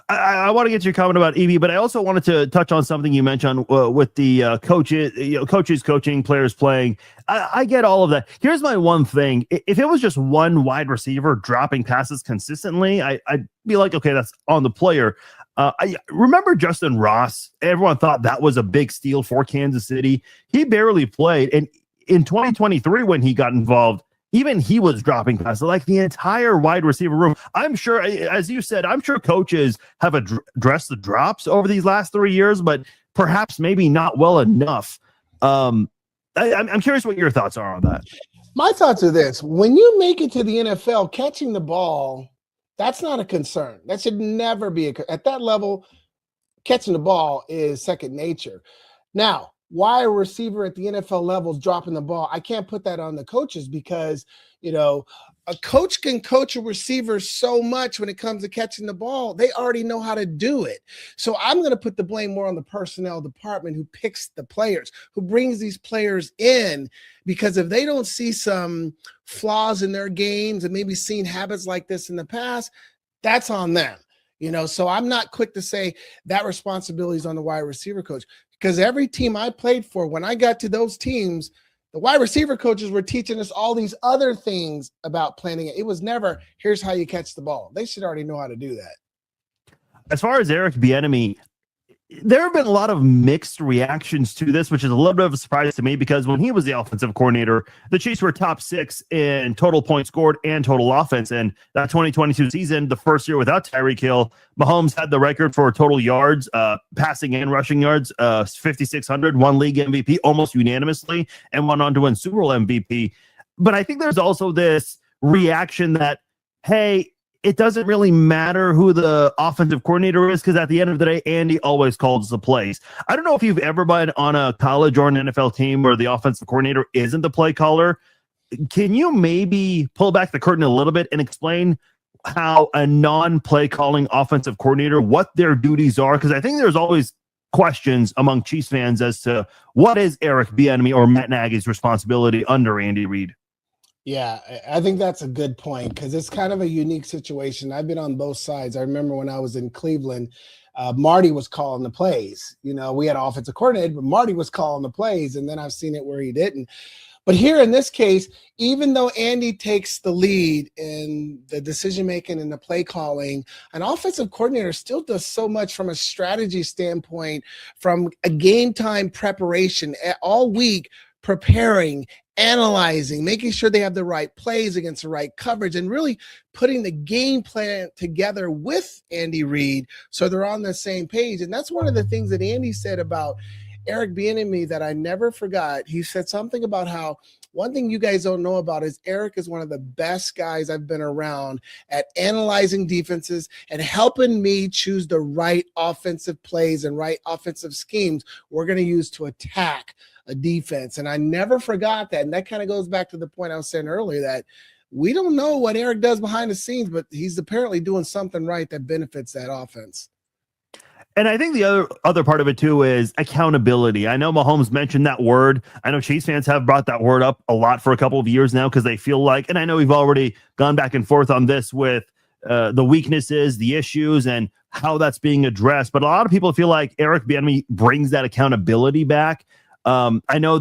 I want to get your comment about EB, but I also wanted to touch on something you mentioned with the coaches coaching, players playing. I get all of that. Here's my one thing. If it was just one wide receiver dropping passes consistently, I'd be like, okay, that's on the player. I remember Justin Ross. Everyone thought that was a big steal for Kansas City. He barely played. And in 2023, when he got involved, even he was dropping passes, like the entire wide receiver room. I'm sure, as you said, I'm sure coaches have addressed the drops over these last 3 years, but perhaps maybe not well enough. I'm curious what your thoughts are on that. My thoughts are this. When you make it to the NFL, catching the ball, that's not a concern. That should never be at that level. Catching the ball is second nature. Now, why a receiver at the NFL level is dropping the ball, I can't put that on the coaches because, a coach can coach a receiver so much when it comes to catching the ball. They already know how to do it. So I'm going to put the blame more on the personnel department who picks the players, who brings these players in, because if they don't see some flaws in their games and maybe seen habits like this in the past, that's on them. So I'm not quick to say that responsibility is on the wide receiver coach because every team I played for, when I got to those teams, the wide receiver coaches were teaching us all these other things about planning it. It was never, here's how you catch the ball. They should already know how to do that. As far as Eric Bieniemy, there have been a lot of mixed reactions to this, which is a little bit of a surprise to me because when he was the offensive coordinator, the Chiefs were top 6 in total points scored and total offense. And that 2022 season, the first year without Tyreek Hill, Mahomes had the record for total yards, passing and rushing yards, 5,600, won league MVP almost unanimously, and went on to win Super Bowl MVP. But I think there's also this reaction that, hey, it doesn't really matter who the offensive coordinator is because at the end of the day, Andy always calls the plays. I don't know if you've ever been on a college or an NFL team where the offensive coordinator isn't the play caller. Can you maybe pull back the curtain a little bit and explain how a non-play calling offensive coordinator, what their duties are? Because I think there's always questions among Chiefs fans as to what is Eric Bieniemy or Matt Nagy's responsibility under Andy Reid. Yeah, I think that's a good point because it's kind of a unique situation. I've been on both sides. I remember when I was in Cleveland, Marty was calling the plays. You know, we had an offensive coordinator, but Marty was calling the plays, and then I've seen it where he didn't. But here in this case, even though Andy takes the lead in the decision-making and the play calling, an offensive coordinator still does so much from a strategy standpoint, from a game time preparation all week, preparing, analyzing, making sure they have the right plays against the right coverage, and really putting the game plan together with Andy Reid so they're on the same page. And that's one of the things that Andy said about Eric Bieniemy that I never forgot. He said something about how one thing you guys don't know about is Eric is one of the best guys I've been around at analyzing defenses and helping me choose the right offensive plays and right offensive schemes we're going to use to attack a defense. And I never forgot that. And that kind of goes back to the point I was saying earlier that we don't know what Eric does behind the scenes, but he's apparently doing something right that benefits that offense. And I think the other part of it, too, is accountability. I know Mahomes mentioned that word. I know Chiefs fans have brought that word up a lot for a couple of years now because they feel like, and I know we've already gone back and forth on this with the weaknesses, the issues, and how that's being addressed. But a lot of people feel like Eric Bieniemy brings that accountability back. I know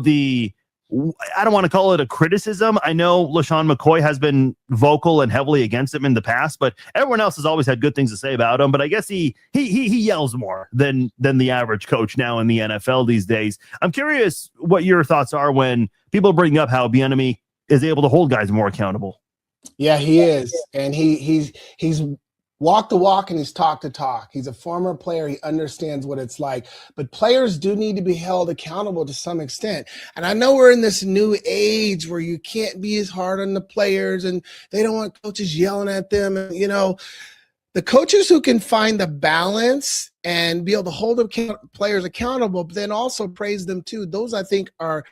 I don't want to call it a criticism. I know LaShawn McCoy has been vocal and heavily against him in the past, but everyone else has always had good things to say about him. But I guess he yells more than the average coach now in the NFL these days. I'm curious what your thoughts are when people bring up how Bieniemy is able to hold guys more accountable. Yeah, he is. And he's walk the walk and he's talk the talk. He's a former player. He understands what it's like. But players do need to be held accountable to some extent. And I know we're in this new age where you can't be as hard on the players and they don't want coaches yelling at them. And, you know, the coaches who can find the balance and be able to hold players accountable, but then also praise them too, those I think are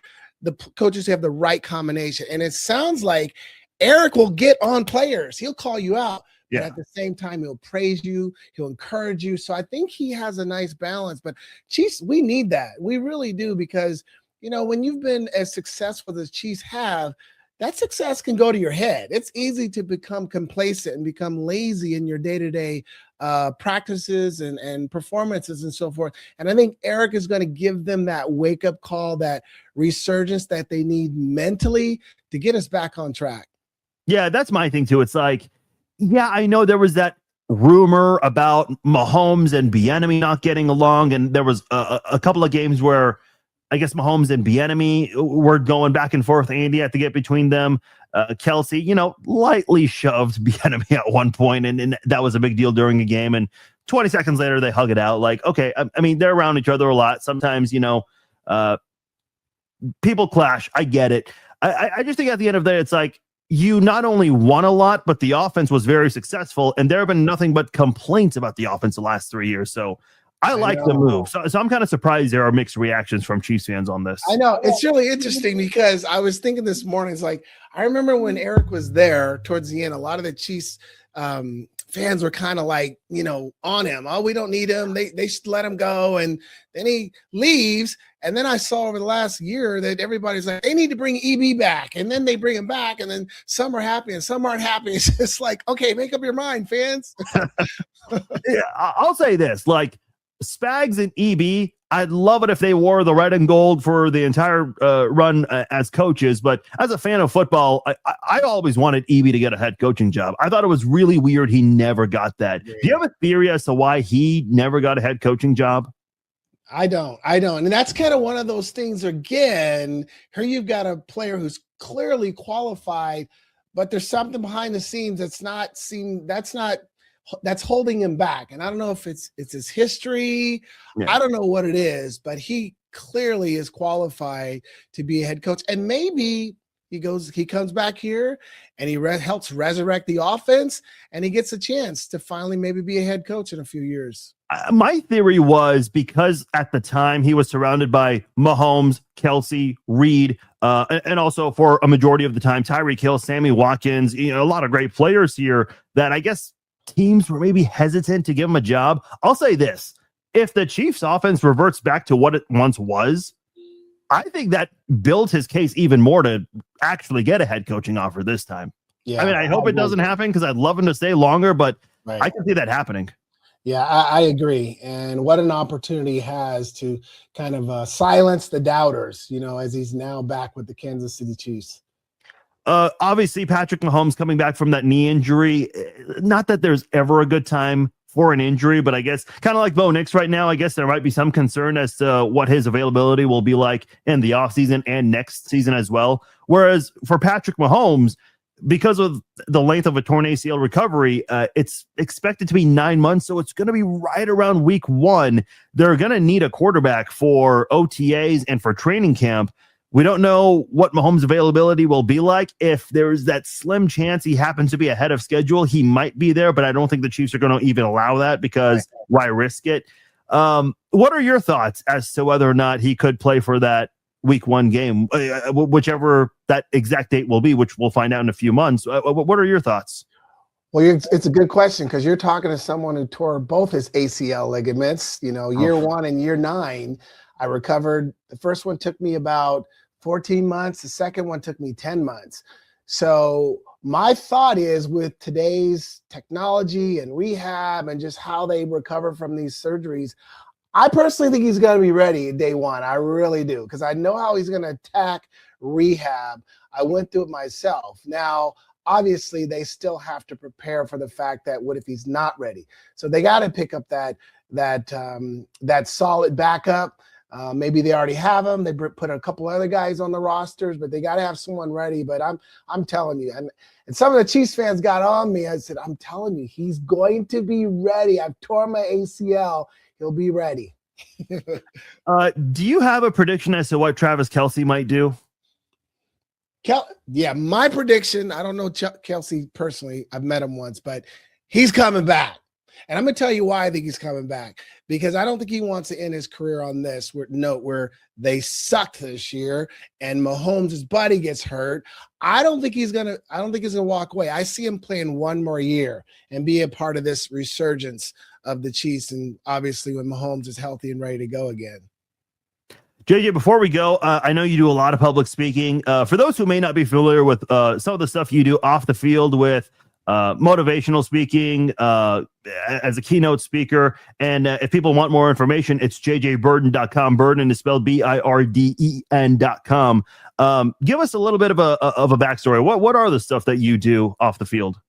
the coaches who have the right combination. And it sounds like Eric will get on players. He'll call you out. Yeah. But at the same time, he'll praise you. He'll encourage you. So I think he has a nice balance. But Chiefs, we need that. We really do because, you know, when you've been as successful as Chiefs have, that success can go to your head. It's easy to become complacent and become lazy in your day-to-day practices and performances and so forth. And I think Eric is going to give them that wake-up call, that resurgence that they need mentally to get us back on track. Yeah, that's my thing too. It's like, yeah, I know there was that rumor about Mahomes and Bieniemy not getting along, and there was a couple of games where I guess Mahomes and Bieniemy were going back and forth. Andy had to get between them. Kelsey, you know, lightly shoved Bieniemy at one point, and that was a big deal during a game. And 20 seconds later, they hug it out. Like, okay, I mean, they're around each other a lot. Sometimes, you know, people clash. I get it. I just think at the end of the day, it's like, you not only won a lot, but the offense was very successful, and there have been nothing but complaints about the offense the last 3 years. So I like the move. So I'm kind of surprised there are mixed reactions from Chiefs fans on this. I know. It's really interesting because I was thinking this morning, it's like, I remember when Eric was there towards the end, a lot of the Chiefs fans were kind of like, you know, on him. Oh, we don't need him. They should let him go. And then he leaves. And then I saw over the last year that everybody's like, they need to bring EB back. And then they bring him back. And then some are happy and some aren't happy. It's just like, okay, make up your mind, fans. Yeah, I'll say this, like Spags and EB, I'd love it if they wore the red and gold for the entire run as coaches. But as a fan of football, I always wanted EB to get a head coaching job. I thought it was really weird he never got that. Do you have a theory as to why he never got a head coaching job? I don't. And that's kind of one of those things again. Here you've got a player who's clearly qualified, but there's something behind the scenes that's holding him back. And I don't know if it's his history. Yeah. I don't know what it is, but he clearly is qualified to be a head coach. And maybe he comes back here and he helps resurrect the offense, and he gets a chance to finally maybe be a head coach in a few years. My theory was because at the time he was surrounded by Mahomes, Kelsey, Reed, and also for a majority of the time, Tyreek Hill, Sammy Watkins, a lot of great players here, that I guess teams were maybe hesitant to give him a job. I'll say this. If the Chiefs offense reverts back to what it once was, I think that builds his case even more to actually get a head coaching offer this time. Yeah, I mean, I hope it doesn't happen because I'd love him to stay longer, but right. I can see that happening. Yeah, I agree. And what an opportunity he has to kind of silence the doubters, as he's now back with the Kansas City Chiefs. Obviously, Patrick Mahomes coming back from that knee injury. Not that there's ever a good time for an injury, but I guess kind of like Bo Nix right now, I guess there might be some concern as to what his availability will be like in the offseason and next season as well. Whereas for Patrick Mahomes, because of the length of a torn ACL recovery, it's expected to be 9 months. So it's going to be right around week 1. They're going to need a quarterback for OTAs and for training camp. We don't know what Mahomes' availability will be like. If there's that slim chance he happens to be ahead of schedule, he might be there, but I don't think the Chiefs are going to even allow that because why risk it? What are your thoughts as to whether or not he could play for that week 1 game, whichever that exact date will be, which we'll find out in a few months? What are your thoughts? Well, it's a good question because you're talking to someone who tore both his ACL ligaments, year 1 and year 9. I recovered. The first one took me about 14 months. The second one took me 10 months. So my thought is, with today's technology and rehab and just how they recover from these surgeries, I personally think he's going to be ready day 1. I really do, because I know how he's going to attack rehab. I went through it myself. Now, obviously, they still have to prepare for the fact that what if he's not ready? So they got to pick up that solid backup. Maybe they already have him. They put a couple other guys on the rosters, but they got to have someone ready. But I'm telling you, and some of the Chiefs fans got on me. I said, I'm telling you, he's going to be ready. I've torn my ACL. He'll be ready. Do you have a prediction as to what Travis Kelce might do? Yeah, my prediction, I don't know Kelce personally. I've met him once, but he's coming back. And I'm going to tell you why I think he's coming back, because I don't think he wants to end his career on this note where they sucked this year and Mahomes' buddy gets hurt. I don't think he's going to walk away. I see him playing one more year and be a part of this resurgence of the Chiefs. And obviously when Mahomes is healthy and ready to go again. JJ, before we go, I know you do a lot of public speaking. For those who may not be familiar with some of the stuff you do off the field with motivational speaking, as a keynote speaker. And if people want more information, it's jjbirden.com. Birden is spelled BIRDEN.com. Give us a little bit of a backstory. What are the stuff that you do off the field?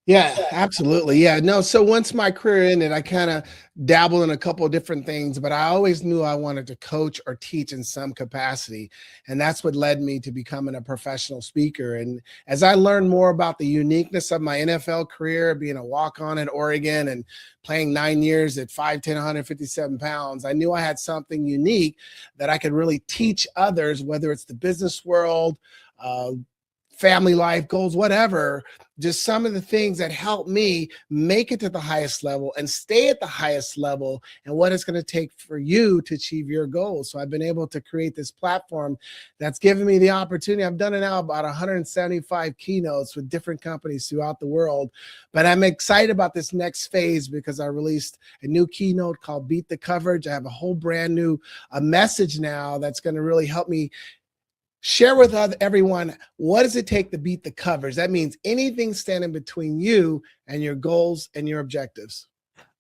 Yeah, absolutely. Yeah, no. So once my career ended, I kind of dabbled in a couple of different things, but I always knew I wanted to coach or teach in some capacity. And that's what led me to becoming a professional speaker. And as I learned more about the uniqueness of my NFL career, being a walk-on at Oregon and playing 9 years at 5'10", 157 pounds, I knew I had something unique that I could really teach others, whether it's the business world, family life goals, whatever, just some of the things that help me make it to the highest level and stay at the highest level, and what it's going to take for you to achieve your goals. So I've been able to create this platform that's given me the opportunity. I've done it now about 175 keynotes with different companies throughout the world, but I'm excited about this next phase because I released a new keynote called Beat the Coverage. I have a whole brand new message now that's going to really help me share with everyone, what does it take to beat the covers? That means anything standing between you and your goals and your objectives.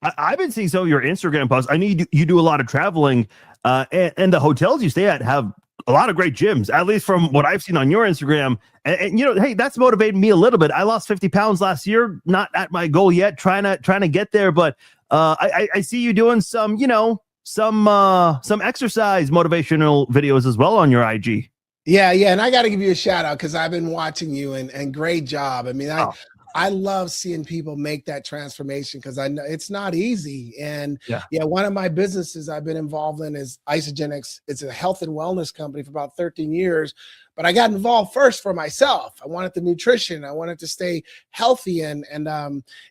I've been seeing some of your Instagram posts. I know you do a lot of traveling, and the hotels you stay at have a lot of great gyms, at least from what I've seen on your Instagram. And hey, that's motivated me a little bit. I lost 50 pounds last year, not at my goal yet, trying to get there. But I see you doing some, some exercise motivational videos as well on your IG. Yeah, and I got to give you a shout out because I've been watching you and great job. I mean, I love seeing people make that transformation because I know it's not easy. And one of my businesses I've been involved in is Isogenics. It's a health and wellness company for about 13 years. But I got involved first for myself. I wanted the nutrition. I wanted to stay healthy. And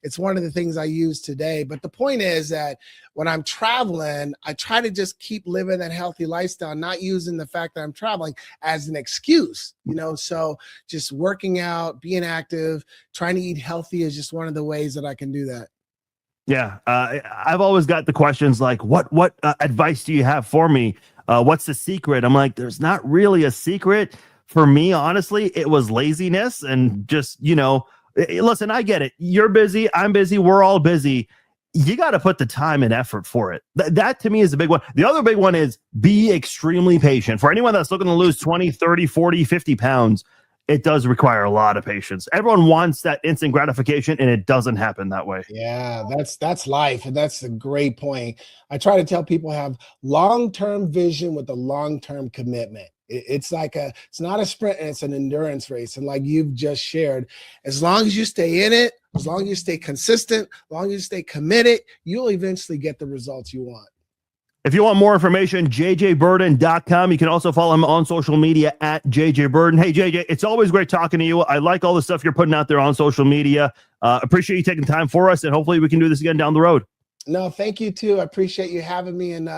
it's one of the things I use today. But the point is that when I'm traveling, I try to just keep living that healthy lifestyle, not using the fact that I'm traveling as an excuse, so just working out, being active, trying to eat healthy is just one of the ways that I can do that. Yeah. I've always got the questions like, what advice do you have for me? What's the secret? I'm like, there's not really a secret. For me, honestly, it was laziness and just, listen, I get it. You're busy. I'm busy. We're all busy. You got to put the time and effort for it. That to me is a big one. The other big one is be extremely patient. For anyone that's looking to lose 20, 30, 40, 50 pounds, it does require a lot of patience. Everyone wants that instant gratification, and it doesn't happen that way. Yeah, that's life. And that's a great point. I try to tell people have long-term vision with a long-term commitment. It's not a sprint, and it's an endurance race. And like you've just shared, as long as you stay in it, as long as you stay consistent, as long as you stay committed, you'll eventually get the results you want. If you want more information, jjburden.com. You can also follow him on social media at jjburden. Hey, JJ, it's always great talking to you. I like all the stuff you're putting out there on social media. Appreciate you taking time for us, and hopefully we can do this again down the road. No, thank you, too. I appreciate you having me, and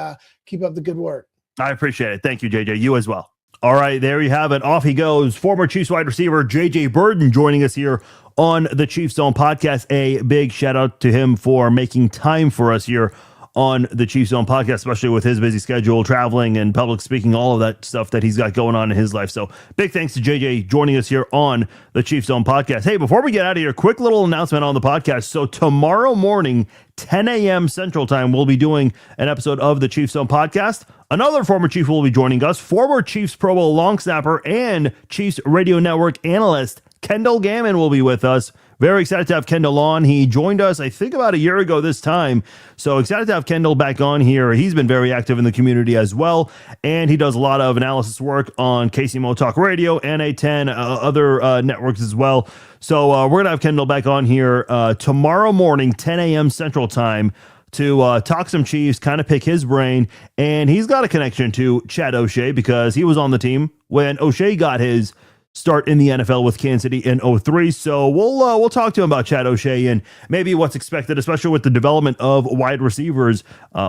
keep up the good work. I appreciate it. Thank you, JJ. You as well. All right, there you have it. Off he goes. Former Chiefs wide receiver JJ Birden joining us here on the Chiefs Zone podcast. A big shout out to him for making time for us here on the Chiefs Zone podcast, especially with his busy schedule, traveling and public speaking, all of that stuff that he's got going on in his life. So big thanks to JJ joining us here on the Chiefs Zone podcast. Hey, before we get out of here, quick little announcement on the podcast. So tomorrow morning, 10 a.m. Central Time, we'll be doing an episode of the Chiefs Zone podcast. Another former Chief will be joining us, former Chiefs Pro Bowl long snapper and Chiefs Radio Network analyst Kendall Gammon will be with us. Very excited to have Kendall on. He joined us, I think, about a year ago this time. So excited to have Kendall back on here. He's been very active in the community as well. And he does a lot of analysis work on KCMO Talk Radio, NA10, other networks as well. So we're going to have Kendall back on here tomorrow morning, 10 a.m. Central Time, to talk some Chiefs, kind of pick his brain. And he's got a connection to Chad O'Shea because he was on the team when O'Shea got his start in the NFL with Kansas City in 2003. So we'll talk to him about Chad O'Shea and maybe what's expected, especially with the development of wide receivers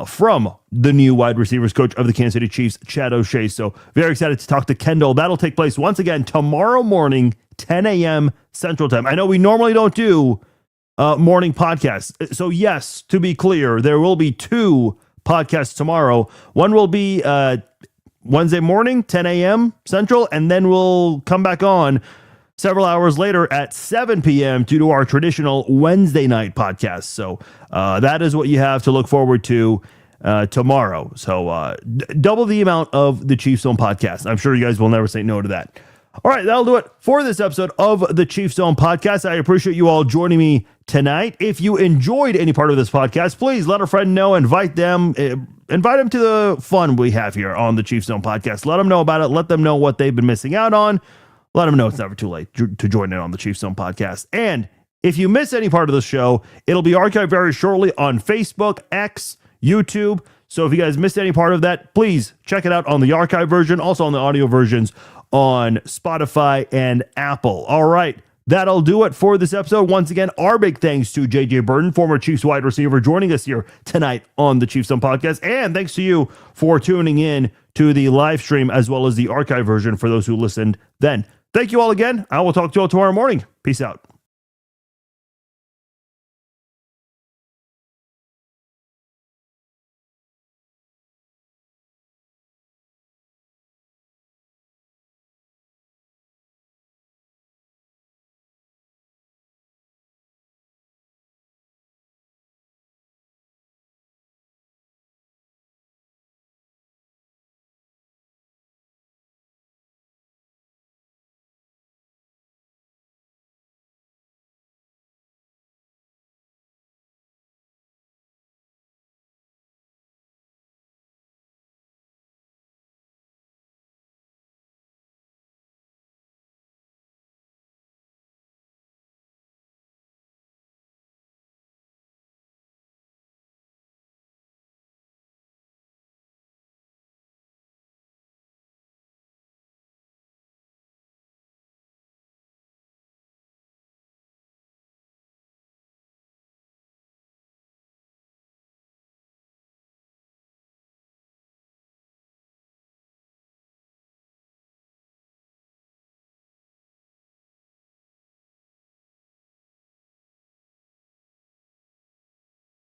from the new wide receivers coach of the Kansas City Chiefs, Chad O'Shea. So very excited to talk to Kendall. That'll take place once again tomorrow morning, 10 a.m. Central Time. I know we normally don't do morning podcasts. So yes, to be clear, there will be two podcasts tomorrow. One will be Wednesday morning, 10 a.m. Central, and then we'll come back on several hours later at 7 p.m. to do our traditional Wednesday night podcast. So that is what you have to look forward to tomorrow. So double the amount of the Chiefs Zone podcast. I'm sure you guys will never say no to that. All right, that'll do it for this episode of the Chiefs Zone podcast. I appreciate you all joining me tonight. If you enjoyed any part of this podcast, please let a friend know, invite them to the fun we have here on the Chiefs Zone podcast. Let them know about it. Let them know what they've been missing out on. Let them know it's never too late to join in on the Chiefs Zone podcast. And if you miss any part of the show, it'll be archived very shortly on Facebook, X, YouTube. So if you guys missed any part of that, please check it out on the archive version, also on the audio versions on Spotify and Apple. All right, that'll do it for this episode. Once again, our big thanks to JJ Birden, former Chiefs wide receiver, joining us here tonight on the Chiefs Zone podcast. And thanks to you for tuning in to the live stream as well as the archive version for those who listened then. Thank you all again. I will talk to you all tomorrow morning. Peace out.